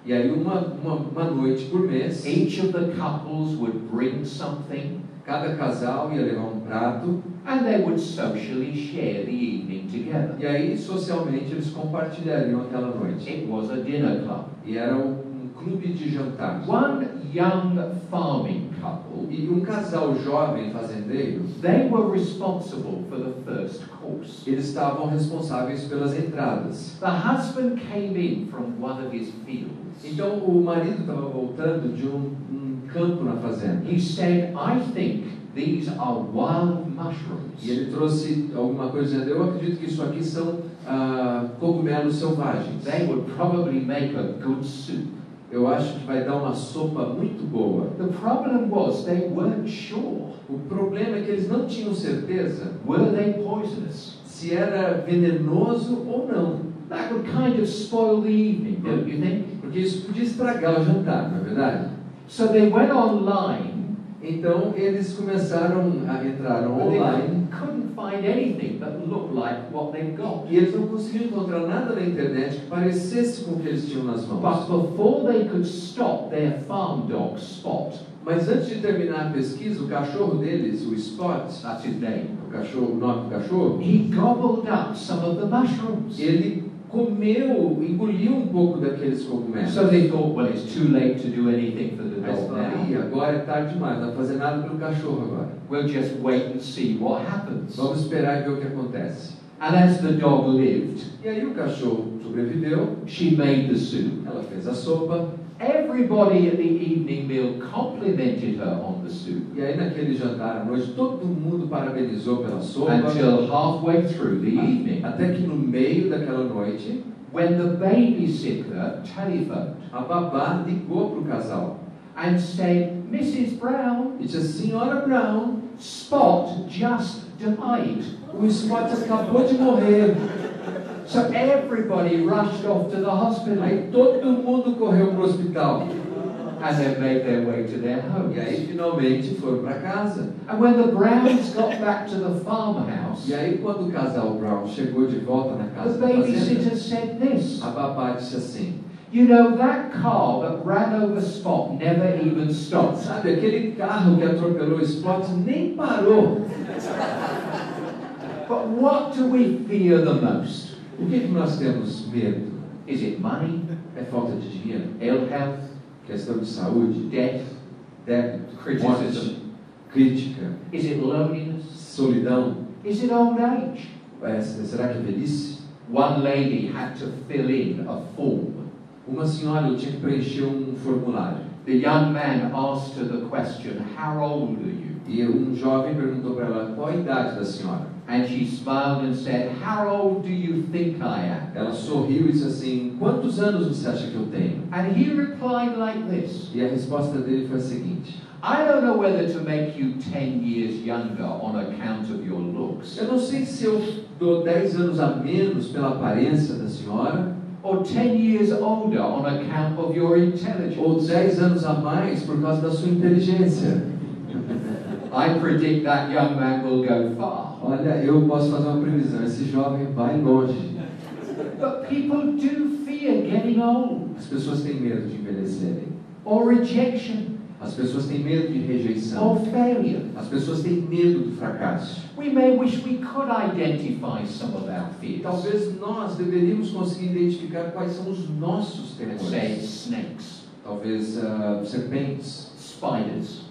A: E aí, uma noite por mês,
B: each of the couples would bring something,
A: cada casal ia levar um prato.
B: and they would socially share the evening together.
A: E aí, socialmente, eles compartilhariam aquela noite.
B: It was a dinner club.
A: E era um clube de jantar.
B: One young farming couple,
A: E um casal jovem fazendeiro,
B: they were responsible for the first course.
A: eles estavam responsáveis pelas entradas.
B: The husband came in from one of his fields.
A: Então, o marido estava voltando de um campo na fazenda.
B: He said, I think these are wild mushrooms.
A: E ele trouxe alguma coisa dizendo, eu acredito que isso aqui são cogumelos selvagens.
B: They would probably make a good soup.
A: Eu acho que vai dar uma sopa muito boa.
B: The problem was they weren't sure.
A: O problema é que eles não tinham certeza
B: Were they poisonous?
A: se era venenoso ou não.
B: That would kind of spoil the evening, don't you think?
A: Porque isso podia estragar o jantar, não é verdade?
B: So they went online.
A: Então eles começaram a entrar
B: But they
A: online
B: couldn't find anything that looked like what they'd got.
A: e eles não conseguiam encontrar nada na internet que parecesse com o que eles tinham nas mãos.
B: But before they could stop their farm dog, Spot,
A: Mas antes de terminar a pesquisa, o cachorro deles, o Spot,
B: that's his name,
A: o nome do cachorro,
B: he gobbled up some of the mushrooms.
A: ele engoliu um pouco daqueles cogumelos.
B: So they thought, well, it's too late to do anything for the
A: Mas
B: dog
A: falaram, "Ih,
B: now.
A: agora é tarde demais, não vai fazer nada pelo cachorro agora.
B: We'll just wait and see what happens.
A: Vamos esperar e ver o que acontece."
B: And as the dog lived,
A: E aí o cachorro sobreviveu,
B: she made the soup.
A: ela fez a sopa,
B: Everybody at the evening meal complimented her on the soup
A: e aí naquele jantar à noite todo mundo parabenizou pela sopa,
B: until halfway through the evening,
A: até que no meio daquela noite,
B: when the babysitter telephoned
A: a babá ligou para o casal
B: and said, Mrs. Brown,
A: e disse, Senhora Brown,
B: Spot just died.
A: o Spot acabou de morrer.
B: So everybody rushed off to the hospital
A: Aí todo mundo correu para o hospital.
B: and then made their way to their homes.
A: E aí finalmente foram para casa.
B: And when the Browns got back to the farmhouse,
A: E aí quando o casal Brown chegou de volta na
B: the
A: casa da fazenda,
B: babysitter said this.
A: a babá disse assim:
B: You know, that car that ran over Spot never even stopped.
A: sabe, aquele carro que atropelou o Spot nem parou.
B: But what do we fear the most?
A: O que nós temos medo?
B: Is it money,
A: É falta de dinheiro?
B: ill health,
A: Questão de saúde?
B: death,
A: Débito?
B: criticism?
A: Morte? Crítica?
B: Is it loneliness?
A: Solidão?
B: Is it old age?
A: Será que é velhice?
B: One lady had to fill in a form.
A: Uma senhora tinha que preencher um formulário.
B: The young man asked her the question, how old are you?
A: E um jovem perguntou para ela qual a idade da senhora.
B: And she smiled and said, how old do you think I am?
A: Ela sorriu e disse assim: quantos anos você acha que eu tenho?
B: And he replied like this,
A: E a resposta dele foi a seguinte:
B: I don't know whether to make you 10 years younger on account of your looks,
A: eu não sei se eu dou 10 anos a menos pela aparência da senhora,
B: or 10 years older on account of your intelligence.
A: ou 10 anos a mais por causa da sua inteligência.
B: I predict that young man will go far.
A: Olha, eu posso fazer uma previsão: esse jovem vai longe.
B: But people do fear getting old,
A: As pessoas têm medo de envelhecerem.
B: or rejection,
A: As pessoas têm medo de
B: or
A: rejeição.
B: failure.
A: As pessoas têm medo do fracasso.
B: We may wish we could identify some of our fears.
A: Talvez nós deveríamos conseguir identificar quais são os nossos
B: Let's say
A: temores.
B: snakes,
A: Talvez serpentes,
B: spiders,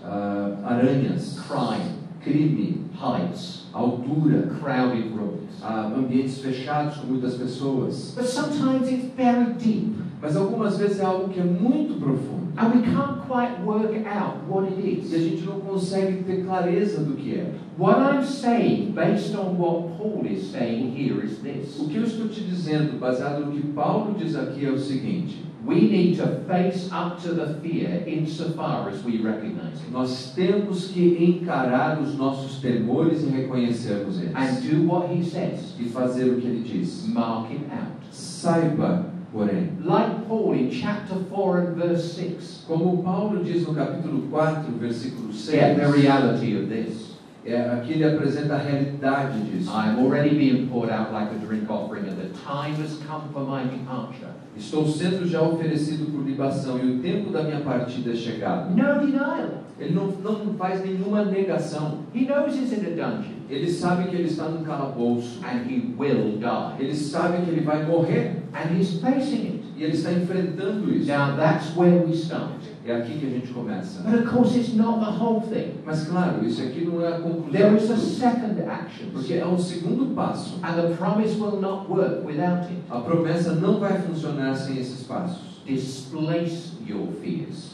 A: aranhas,
B: crime,
A: crime,
B: heights,
A: altura,
B: crowded rooms.
A: ambientes fechados com muitas pessoas.
B: But sometimes it's very deep,
A: Mas algumas vezes é algo que é muito profundo.
B: and we can't quite work out what it
A: E a
B: is.
A: gente não consegue ter clareza do que é.
B: What I'm saying, based on what Paul is saying here, is this.
A: O que eu estou te dizendo, baseado no que Paulo diz aqui, é o seguinte:
B: We need to face up to the fear insofar as we recognize it,
A: nós temos que encarar os nossos temores e reconhecermos eles.
B: and do what he says.
A: E fazer o que ele diz.
B: Mark it out.
A: Saiba, porém,
B: Like Paul in chapter 4 and verse 6.
A: como Paulo diz no capítulo 4, versículo 6,
B: Get the reality of this.
A: aqui ele apresenta a realidade disso.
B: I am already being poured out like a drink offering, and the time has come for my departure.
A: Estou sendo já oferecido por libação e o tempo da minha partida é chegado.
B: No denial.
A: Ele não faz nenhuma negação.
B: He knows he's in a dungeon,
A: Ele sabe que ele está num calabouço.
B: and he will die.
A: Ele sabe que ele vai morrer.
B: And he's facing it.
A: E ele está enfrentando isso.
B: Now that's where we start.
A: É aqui que a gente começa.
B: But of course it's not the whole thing.
A: Mas claro, isso aqui não é a conclusão.
B: There is
A: de
B: a
A: tudo.
B: second action.
A: Porque é um segundo passo.
B: And the promise will not work without it.
A: A promessa não vai funcionar sem esses passos.
B: Displace your fears.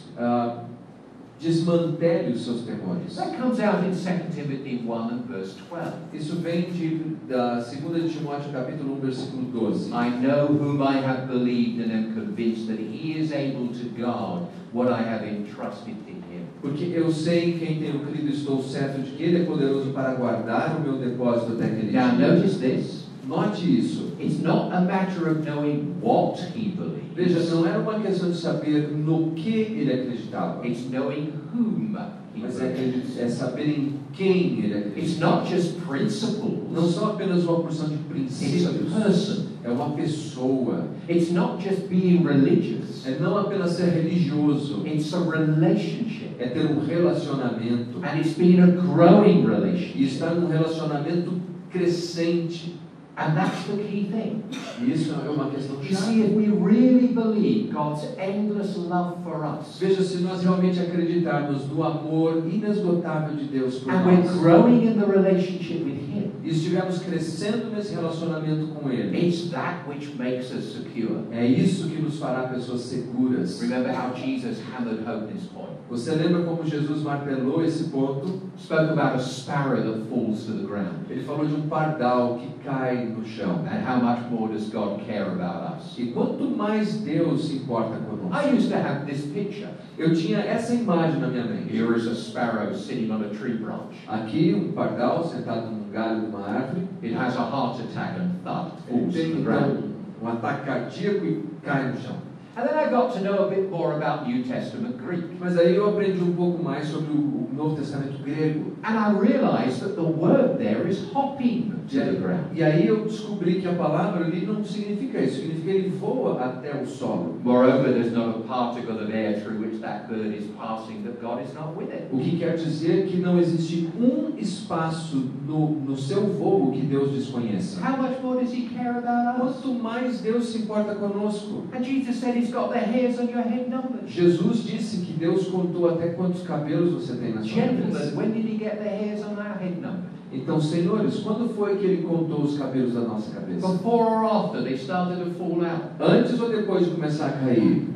A: Desmantele os seus temores.
B: That comes out in 2 Timothy 1 and verse 12.
A: Isso vem da 2 Timóteo capítulo 1, versículo 12.
B: I know whom I have believed and am convinced that he is able to guard what I have entrusted in him.
A: Porque eu sei em quem tenho crido e estou certo de que ele é poderoso para guardar o meu depósito até aquele
B: Now
A: dia.
B: notice this.
A: Note isso.
B: It's not a matter of knowing what he believes.
A: Veja, não era uma questão de saber no que ele acreditava,
B: It's knowing whom he
A: mas
B: believes.
A: é saber em quem ele
B: It's
A: acreditava.
B: not just principles.
A: Não são apenas uma porção de
B: It's a
A: princípios,
B: person.
A: é uma pessoa.
B: It's not just being religious.
A: É não apenas ser religioso,
B: It's a relationship.
A: é ter um relacionamento.
B: And it's been a growing
A: E
B: relationship.
A: estar num relacionamento crescente.
B: And that's the key thing.
A: E isso é uma questão
B: You see,
A: chave.
B: if we really believe God's endless love for us,
A: Veja, se nós realmente acreditarmos no amor inesgotável de Deus por
B: and we're
A: nós,
B: growing in the relationship with Him,
A: e estivermos crescendo nesse relacionamento com Ele,
B: it's that which makes us secure.
A: é isso que nos fará pessoas seguras.
B: Remember how Jesus hammered home this point.
A: Você lembra como Jesus martelou esse ponto?
B: Spoke about a sparrow that falls to the ground.
A: Ele falou de um pardal que cai no chão.
B: And how much more does God care about us?
A: E quanto mais Deus se importa conosco.
B: I used to have this picture.
A: Eu tinha essa imagem na minha mente.
B: Here is a sparrow sitting on a tree branch.
A: Aqui um pardal sentado num galho de uma árvore,
B: it has a heart attack and thud, falls to
A: tem
B: the
A: então
B: ground.
A: um ataque cardíaco e cai no chão.
B: And then I got to know a bit more about New Testament Greek.
A: Mas aí eu aprendi um pouco mais sobre o Novo Testamento grego.
B: And I realized that the word there is hopping to the ground.
A: E aí eu descobri que a palavra ali não significa isso, significa ele voa até o solo.
B: Moreover, there's not a particle of air through which that bird is passing that God is not with it.
A: O que quer dizer que não existe um espaço no seu voo que Deus desconheça.
B: How much more does He care about us?
A: Quanto mais Deus se importa conosco.
B: And Jesus said He's got the hairs on your head numbered.
A: Jesus disse que Deus contou até quantos cabelos você tem na sua
B: Gentlemen,
A: cabeça.
B: when did He get the hairs on our head numbered?
A: Então, senhores, quando foi que ele contou os cabelos da nossa cabeça?
B: Before or after they started to fall out?
A: Antes ou depois de começar a cair?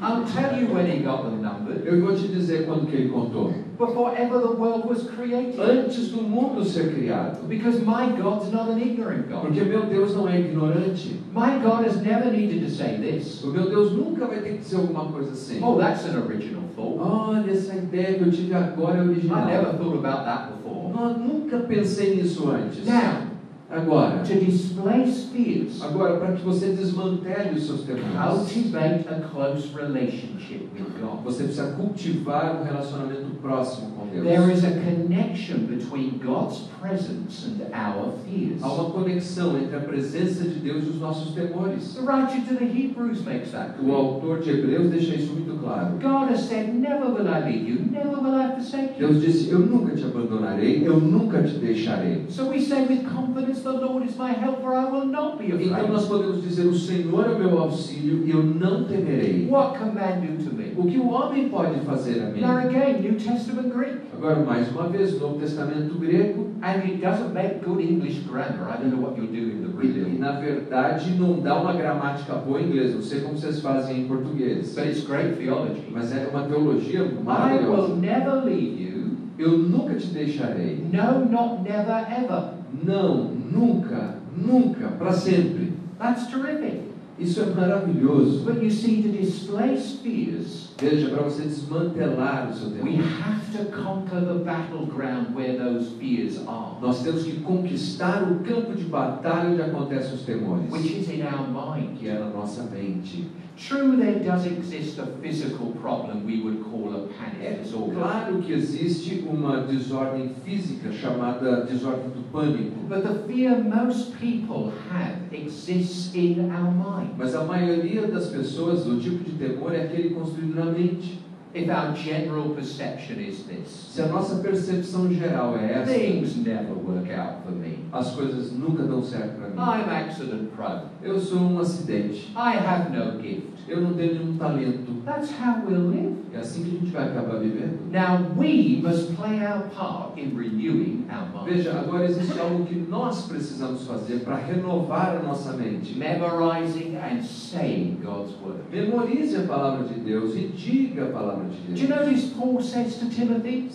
B: I'll tell you when He got them numbered.
A: Eu vou te dizer quando que ele contou.
B: Before ever the world was created.
A: Antes do mundo ser criado.
B: Because my God's not an ignorant God.
A: Porque meu Deus não é ignorante.
B: My God has never needed to say this.
A: O meu Deus nunca vai ter que dizer alguma coisa assim.
B: Oh, that's an original thought.
A: Olha, essa ideia que eu tive agora é original.
B: I never thought about that before.
A: Não, nunca pensei nisso antes.
B: Now,
A: Agora,
B: to displace fears,
A: para que você desmantele os seus temores,
B: cultivate a close relationship with God.
A: você precisa cultivar um relacionamento próximo com Deus.
B: There is a connection between God's presence and our fears.
A: Há uma conexão entre a presença de Deus e os nossos temores.
B: The writer to the Hebrews makes that
A: O
B: clear.
A: autor de Hebreus deixa isso muito claro.
B: God has said, never will I leave you, never will I forsake you.
A: Deus disse, eu nunca te abandonarei, eu nunca te deixarei.
B: So we say with confidence, the Lord is my helper, I will not be
A: Então
B: afraid.
A: nós podemos dizer, o Senhor é o meu auxílio e eu não temerei.
B: What can man do to me?
A: O que o homem pode fazer a mim?
B: Now again, New Testament Greek.
A: Agora, mais uma vez, Novo Testamento grego.
B: And it doesn't make good English grammar. I don't know what you're doing in the
A: E,
B: Brazil.
A: na verdade, não dá uma gramática boa em inglês. Não sei como vocês fazem em português.
B: But it's great theology.
A: Mas é uma teologia
B: I will
A: maravilhosa.
B: never leave you.
A: Eu nunca te deixarei.
B: No, not never, ever.
A: Não, nunca, nunca, para sempre.
B: That's terrific.
A: Isso é maravilhoso.
B: But you see, to displace fears,
A: Veja, para você desmantelar o seu
B: we
A: temor,
B: have to conquer the battleground where those fears are,
A: nós temos que conquistar o campo de batalha onde acontecem os temores,
B: which is in our mind.
A: que é na nossa mente.
B: True, there does exist a physical problem we would call a panic
A: É
B: disorder.
A: claro que existe uma desordem física chamada desordem do pânico,
B: But the fear most people have exists in our mind.
A: mas a maioria das pessoas, o tipo de temor é aquele construído na mente.
B: If our general perception is this,
A: Se a nossa percepção geral é essa,
B: things never work out for me.
A: as coisas nunca dão certo para mim.
B: I'm accident prone.
A: Eu sou um acidente.
B: I have no gift.
A: Eu não tenho nenhum talento.
B: That's how we'll live.
A: É assim que a gente vai acabar vivendo.
B: Now we must play our part in renewing our mind.
A: Veja, agora existe algo que nós precisamos fazer para renovar a nossa mente.
B: Memorizing and saying God's word.
A: Memorize a palavra de Deus e diga a palavra de
B: Do you
A: Deus.
B: notice Paul says to Timothy,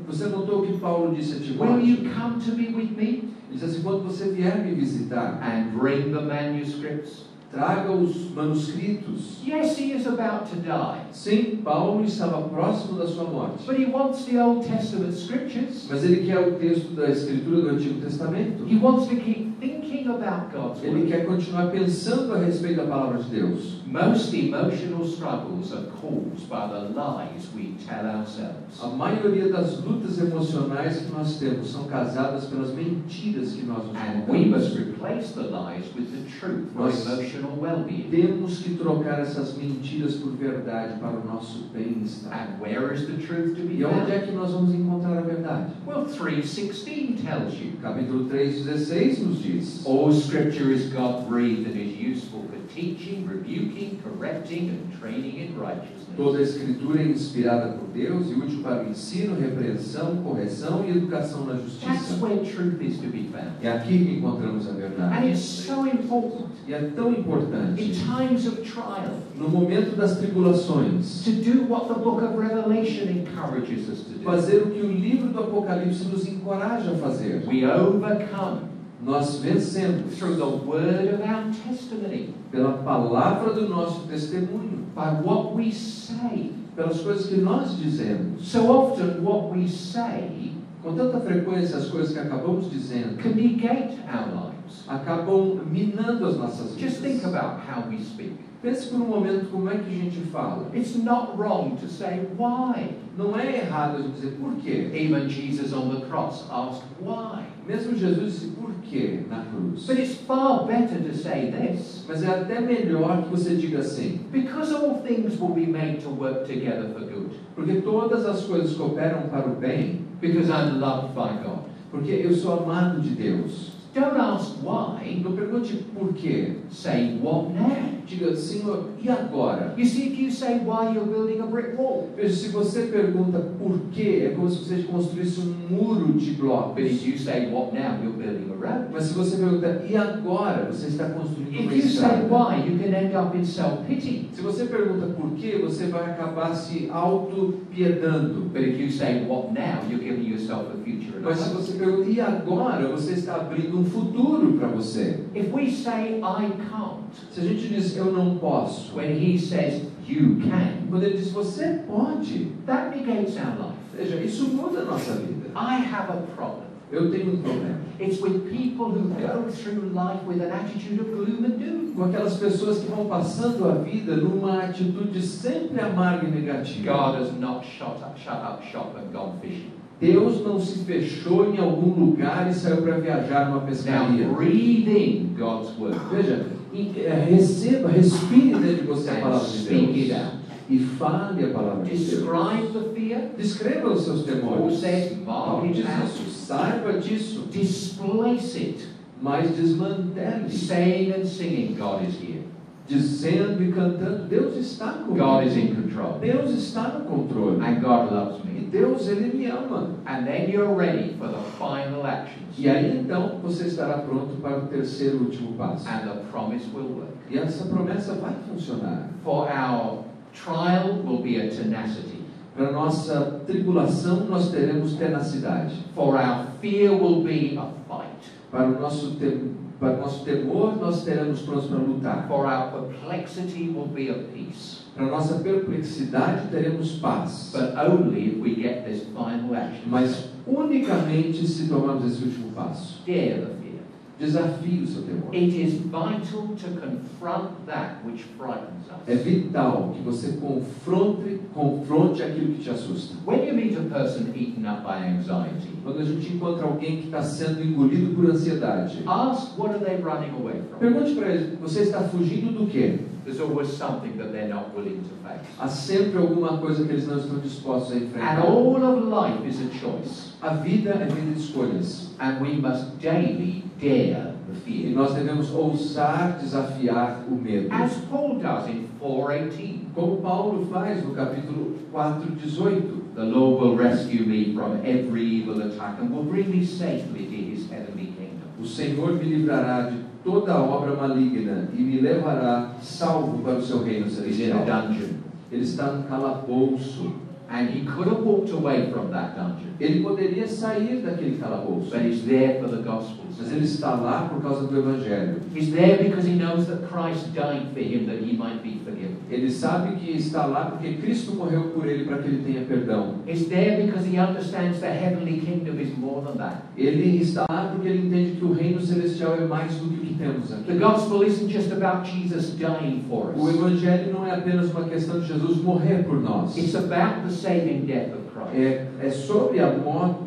A: Você notou o que Paulo disse a
B: will
A: Timóteo?
B: you come to me with me
A: Ele diz assim, quando você vier me visitar,
B: and bring the manuscripts?
A: traga os manuscritos.
B: Yes, he is about to die,
A: Sim, Paulo estava próximo da sua morte.
B: but he wants the Old Testament scriptures.
A: Mas ele quer o texto da Escritura do Antigo Testamento.
B: He wants to keep thinking about God's
A: Ele
B: word.
A: quer continuar pensando a respeito da palavra de Deus.
B: Most emotional struggles are caused by the lies we tell ourselves.
A: A maioria das lutas emocionais que nós temos são causadas pelas mentiras que nós nos
B: And we must
A: contamos.
B: replace the lies with the truth for
A: Nós
B: emotional well-being.
A: Temos que trocar essas mentiras por verdade para o nosso bem-estar.
B: And where is the truth to be
A: E onde é
B: found?
A: que nós vamos encontrar a verdade?
B: Well, 3:16 tells you.
A: Capítulo 3:16 nos diz:
B: All scripture is God-breathed and is useful for teaching, rebuking, correcting, and training in righteousness.
A: toda a Escritura é inspirada por Deus e útil para o ensino, repreensão, correção e educação na
B: That's
A: justiça.
B: where truth is to be found.
A: É aqui que encontramos a
B: And
A: verdade.
B: it's so important
A: E é tão
B: in
A: importante,
B: times of trial
A: no momento das tribulações,
B: to do what the book of Revelation encourages us to do.
A: fazer o que o livro do Apocalipse nos encoraja a fazer.
B: We overcome
A: Nós vencemos
B: through the word of our testimony,
A: pela palavra do nosso testemunho,
B: by what we say.
A: pelas coisas que nós dizemos.
B: So often what we say
A: Com tanta frequência, as coisas que acabamos dizendo
B: can negate our lives.
A: acabam minando as nossas
B: Just think
A: vidas.
B: about how we speak.
A: Pense por um momento como é que a gente fala.
B: It's not wrong to say why.
A: Não é errado a gente dizer por quê.
B: Even Jesus on the cross asked why.
A: Mesmo Jesus disse por quê na cruz.
B: But it's far better to say this.
A: Mas é até melhor que você diga assim.
B: Because all things will be made to work together for good.
A: Porque todas as coisas cooperam para o bem.
B: Because I'm loved by God.
A: Porque eu sou amado de Deus.
B: Don't ask why.
A: Não pergunte por quê.
B: Say what now.
A: Diga, Senhor, e agora?
B: You see, if you say why, you're building a brick wall.
A: Veja, se você pergunta por quê, é como se você construísse um muro de blocos.
B: But if you say what now, you're building a road.
A: Mas se você pergunta, e agora? Você está construindo uma
B: If you say
A: estrada.
B: why, you can end up in self-pity.
A: Se você pergunta por quê, você vai acabar se auto-piedando.
B: But if you say what now, you're giving yourself a future and a
A: Mas se
B: hope.
A: você pergunta, e agora? Você está abrindo um futuro para você.
B: If we say I can't,
A: Se a gente diz, eu não posso,
B: when he says you can,
A: quando ele diz, você pode,
B: that negates our life.
A: veja, isso muda a nossa vida.
B: I have a problem.
A: Eu tenho um problema
B: It's with people who go through life with an attitude of gloom and doom.
A: com aquelas pessoas que vão passando a vida numa atitude sempre amarga e negativa.
B: God has not shut up shop and gone fishing.
A: Deus não se fechou em algum lugar e saiu para viajar numa pescaria.
B: Now breathe in God's word
A: Veja, receba, respire dentro de você a
B: and
A: palavra de
B: speak it
A: Deus
B: out.
A: e fale a palavra de Deus.
B: Describe the fear.
A: Descreva os seus
B: Paul
A: temores.
B: says, mark
A: Paulo
B: it
A: diz
B: out.
A: isso, saiba disso,
B: Displace it.
A: mas desmantele,
B: Saying and singing, God is here.
A: dizendo e cantando, Deus está comigo.
B: God is in control.
A: Deus está no controle.
B: And God loves
A: E
B: me.
A: Deus, Ele me ama.
B: And then you're ready for the final actions.
A: E aí então você estará pronto para o terceiro e último passo.
B: And the promise will work.
A: E essa promessa vai funcionar.
B: For our trial will be a tenacity.
A: Para a nossa tribulação nós teremos tenacidade.
B: For our fear will be a fight.
A: Para o nosso temor nós teremos prontos para lutar.
B: For our perplexity will be a peace.
A: Para a nossa perplexidade teremos paz.
B: But only if we get this final action.
A: Mas unicamente se tomarmos esse último passo.
B: Dare the fear.
A: Desafie o seu temor.
B: It is vital to confront that which frightens
A: É
B: us.
A: vital que você confronte aquilo que te assusta.
B: When you meet a person eaten up by anxiety,
A: Quando a gente encontra alguém que está sendo engolido por ansiedade,
B: ask what are they running away from.
A: pergunte para ele, você está fugindo do quê?
B: There's always something that they're not willing to face.
A: Há sempre alguma coisa que eles não estão dispostos a
B: And
A: enfrentar.
B: all of life is a choice.
A: A vida é vida de escolhas.
B: And we must daily dare the
A: E
B: fear.
A: nós devemos ousar desafiar o medo.
B: As Paul does in 4:18.
A: Como Paulo faz no capítulo 4:18.
B: The Lord will rescue me from every evil attack and will bring me safely to his heavenly kingdom.
A: O Senhor me livrará de toda obra maligna e me levará salvo para o seu reino
B: He's in a
A: celestial.
B: dungeon.
A: Ele está no calabouço.
B: And he could have walked away from that dungeon.
A: Ele poderia sair daquele calabouço.
B: But he's there for the gospel's
A: Mas ele
B: sake.
A: está lá por causa do Evangelho.
B: He's there because he knows that Christ died for him that he might be forgiven.
A: Ele sabe que está lá porque Cristo morreu por ele para que ele tenha perdão.
B: He's there because he understands the heavenly kingdom is more than that.
A: Ele está lá porque ele entende que o reino celestial é mais do que o que temos
B: The
A: aqui.
B: gospel isn't just about Jesus dying for
A: O
B: us.
A: Evangelho não é apenas uma questão de Jesus morrer por nós.
B: It's about the saving death of Christ,
A: É sobre a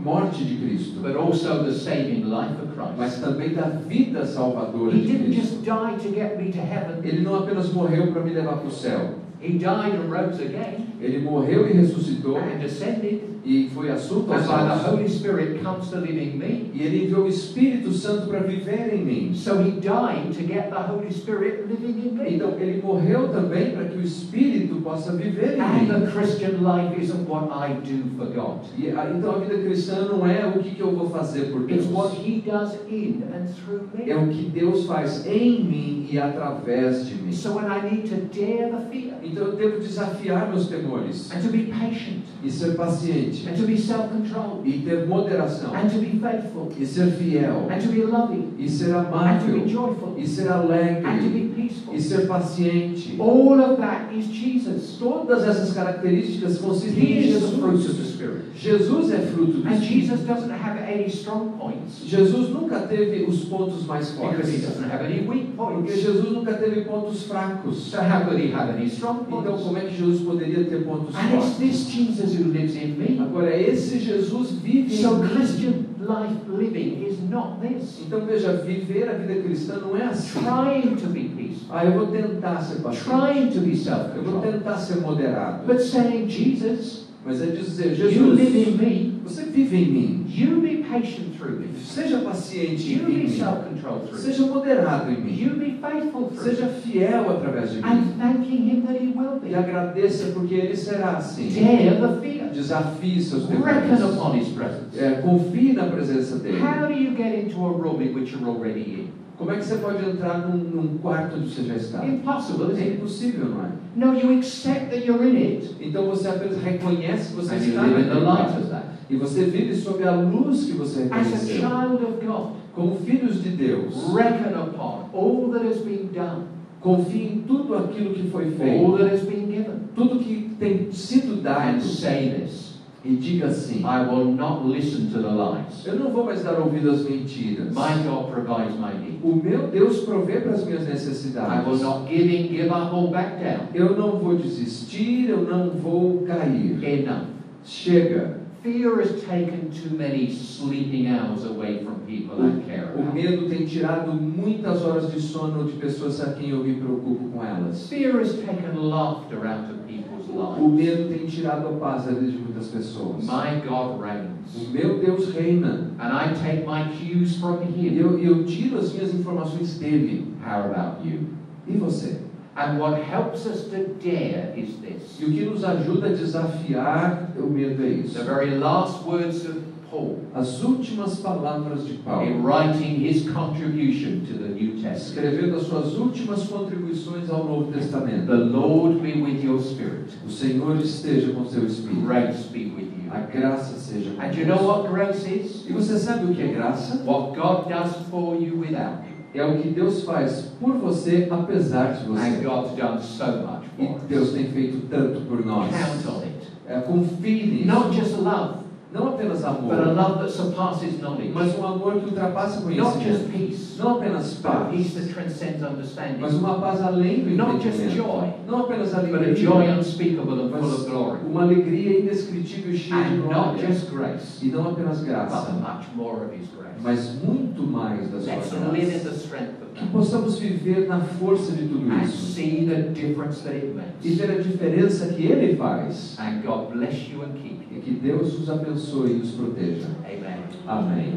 A: morte de Cristo,
B: but also the saving life of
A: mas
B: Christ.
A: também da vida salvadora
B: He
A: de
B: didn't
A: Cristo.
B: just die to get me to heaven.
A: Ele não apenas morreu para me levar para o céu.
B: He died and rose again
A: Ele morreu e ressuscitou
B: and ascended.
A: e foi assunto
B: And
A: aos
B: by the
A: céus.
B: Holy Spirit comes to live in me.
A: E ele enviou o Espírito Santo para viver em mim.
B: So he died to get the Holy Spirit living in me.
A: Então ele morreu também para que o Espírito possa viver em
B: And
A: mim.
B: the Christian life isn't what I do for God.
A: Então a vida cristã não é o que eu vou fazer por Deus.
B: It's what he does in and through me.
A: É o que Deus faz em mim e através de mim.
B: So when I need to dare the fear,
A: Então eu devo desafiar meus temores
B: and to be patient,
A: e ser paciente
B: and to be self-controlled,
A: e ter moderação
B: and to be faithful,
A: e ser fiel
B: and to be loving,
A: e ser
B: and to
A: amável
B: be joyful,
A: e ser
B: and to
A: alegre
B: be peaceful.
A: e ser paciente.
B: All of that is Jesus.
A: Todas essas características consistem
B: He
A: em
B: is the fruit of the
A: Jesus.
B: Spirit.
A: Jesus é fruto do
B: And
A: Espírito.
B: Jesus doesn't have any strong points,
A: Jesus nunca teve os pontos mais
B: because he
A: fortes.
B: doesn't have any weak
A: Porque
B: points.
A: Jesus nunca teve pontos fracos.
B: So how could he have any strong
A: Então
B: points?
A: como é que Jesus poderia ter pontos
B: And it's
A: fortes?
B: this Jesus who lives in me.
A: Agora esse Jesus vive em
B: So
A: mim.
B: Christian life living is not this.
A: Então veja, viver a vida cristã não é assim.
B: Trying to be peaceful,
A: Eu vou tentar ser paciente.
B: trying to be
A: Eu vou
B: self-controlled,
A: tentar ser moderado.
B: but saying, Jesus,
A: Mas é dizer,
B: you live in
A: Jesus,
B: me.
A: você vive em mim.
B: You be patient through me.
A: Seja paciente
B: You
A: em
B: be
A: mim.
B: self-controlled through me.
A: Seja moderado em mim.
B: You be faithful through
A: Seja
B: me.
A: fiel através de mim.
B: And thanking him that he will
A: E
B: be.
A: agradeça porque Ele será assim.
B: Dare the fear.
A: Desafie seus
B: Reckon
A: temores.
B: upon his presence.
A: Confie na presença dEle.
B: How do you get into a room in which you're already in?
A: Como é que você pode entrar num quarto onde você já está?
B: Impossible, isn't
A: É
B: it?
A: impossível, não é?
B: No, you accept that you're in it,
A: Então você apenas reconhece que você
B: and you
A: está
B: live in the
A: naquele
B: light
A: quarto.
B: of that.
A: E você vive sob a luz que você
B: As a
A: reconheceu.
B: child of God,
A: Como filhos de Deus,
B: reckon upon all that has been done,
A: confie em tudo aquilo que foi
B: all
A: feito,
B: that has been given,
A: tudo que tem sido
B: and
A: dado,
B: say this:
A: e diga assim:
B: I will not listen to the lies.
A: eu não vou mais dar ouvido às mentiras.
B: My God provides my need.
A: O meu Deus provê para as minhas
B: I will
A: necessidades.
B: not give up, or back down.
A: Eu não vou desistir, eu não vou cair.
B: Enough.
A: Chega.
B: Fear has taken too many sleeping hours away from people I care
A: O
B: about.
A: medo tem tirado muitas horas de sono de pessoas a quem eu me preocupo com elas.
B: Fear has taken laughter out of people's
A: O
B: lives.
A: medo tem tirado a paz da vida de muitas pessoas.
B: My God reigns,
A: O meu Deus reina.
B: and I take my cues from
A: E
B: Him.
A: eu tiro as minhas informações dele.
B: How about you?
A: E você?
B: And what helps us to dare is this.
A: E o que nos ajuda a desafiar o medo é isso.
B: The very last words of Paul
A: As últimas palavras de
B: in
A: Paulo,
B: writing his contribution to the New Testament.
A: escrevendo as suas últimas contribuições ao Novo Testamento.
B: The Lord be with your spirit.
A: O Senhor esteja com seu espírito.
B: Grace be with you.
A: A graça seja com
B: And you know
A: você.
B: what grace is?
A: E você sabe o que é graça?
B: What God does for you without you.
A: É o que Deus faz por você, apesar de
B: And
A: você.
B: God's done so much
A: E
B: for us.
A: Deus tem feito tanto por nós.
B: Count on it.
A: Confie nisso.
B: Not just love,
A: Não apenas
B: but a
A: amor,
B: love that surpasses knowledge.
A: mas um amor que ultrapassa
B: Not just
A: conhecimento.
B: peace,
A: Não apenas
B: but a peace
A: paz,
B: that transcends understanding.
A: mas uma paz além do
B: Not just
A: entendimento.
B: joy,
A: Não apenas
B: but a
A: alegria,
B: joy unspeakable and full
A: mas
B: of glory.
A: uma alegria indescritível e cheia de
B: And not
A: glória.
B: just grace,
A: E não apenas
B: but
A: graça,
B: much more of His grace.
A: mas muito mais da
B: Let's
A: sua
B: live in
A: graça.
B: the strength of
A: Que
B: that
A: possamos viver na força de tudo
B: and
A: isso.
B: see the difference that it
A: E
B: makes.
A: ver a diferença que Ele faz.
B: And God bless you and keep
A: E
B: you.
A: que Deus os abençoe e os proteja.
B: Amen.
A: Amém.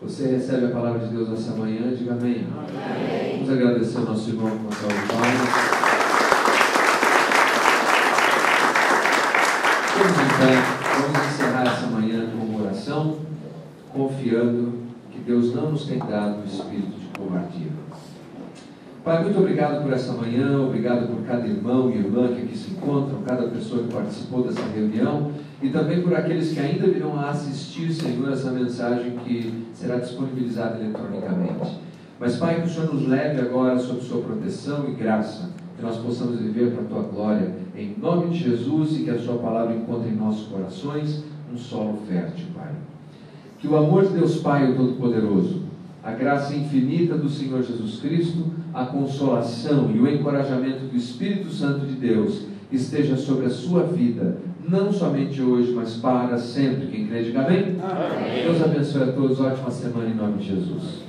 A: Você recebe a palavra de Deus essa manhã? Diga amém.
C: Amém.
A: Vamos agradecer ao nosso irmão com uma salva de palmas. Vamos então, vamos encerrar essa manhã com uma oração, confiando que Deus não nos tem dado o espírito de covardia. Pai, muito obrigado por essa manhã, obrigado por cada irmão e irmã que aqui se encontram, cada pessoa que participou dessa reunião e também por aqueles que ainda virão a assistir, Senhor, essa mensagem que será disponibilizada eletronicamente. Mas, Pai, que o Senhor nos leve agora sob sua proteção e graça, que nós possamos viver para a Tua glória, em nome de Jesus, e que a Sua palavra encontre em nossos corações um solo fértil, Pai. Que o amor de Deus Pai, o Todo-Poderoso, a graça infinita do Senhor Jesus Cristo, a consolação e o encorajamento do Espírito Santo de Deus esteja sobre a sua vida, não somente hoje, mas para sempre. Quem crê, diga amém.
C: Amém.
A: Deus abençoe a todos, ótima semana em nome de Jesus.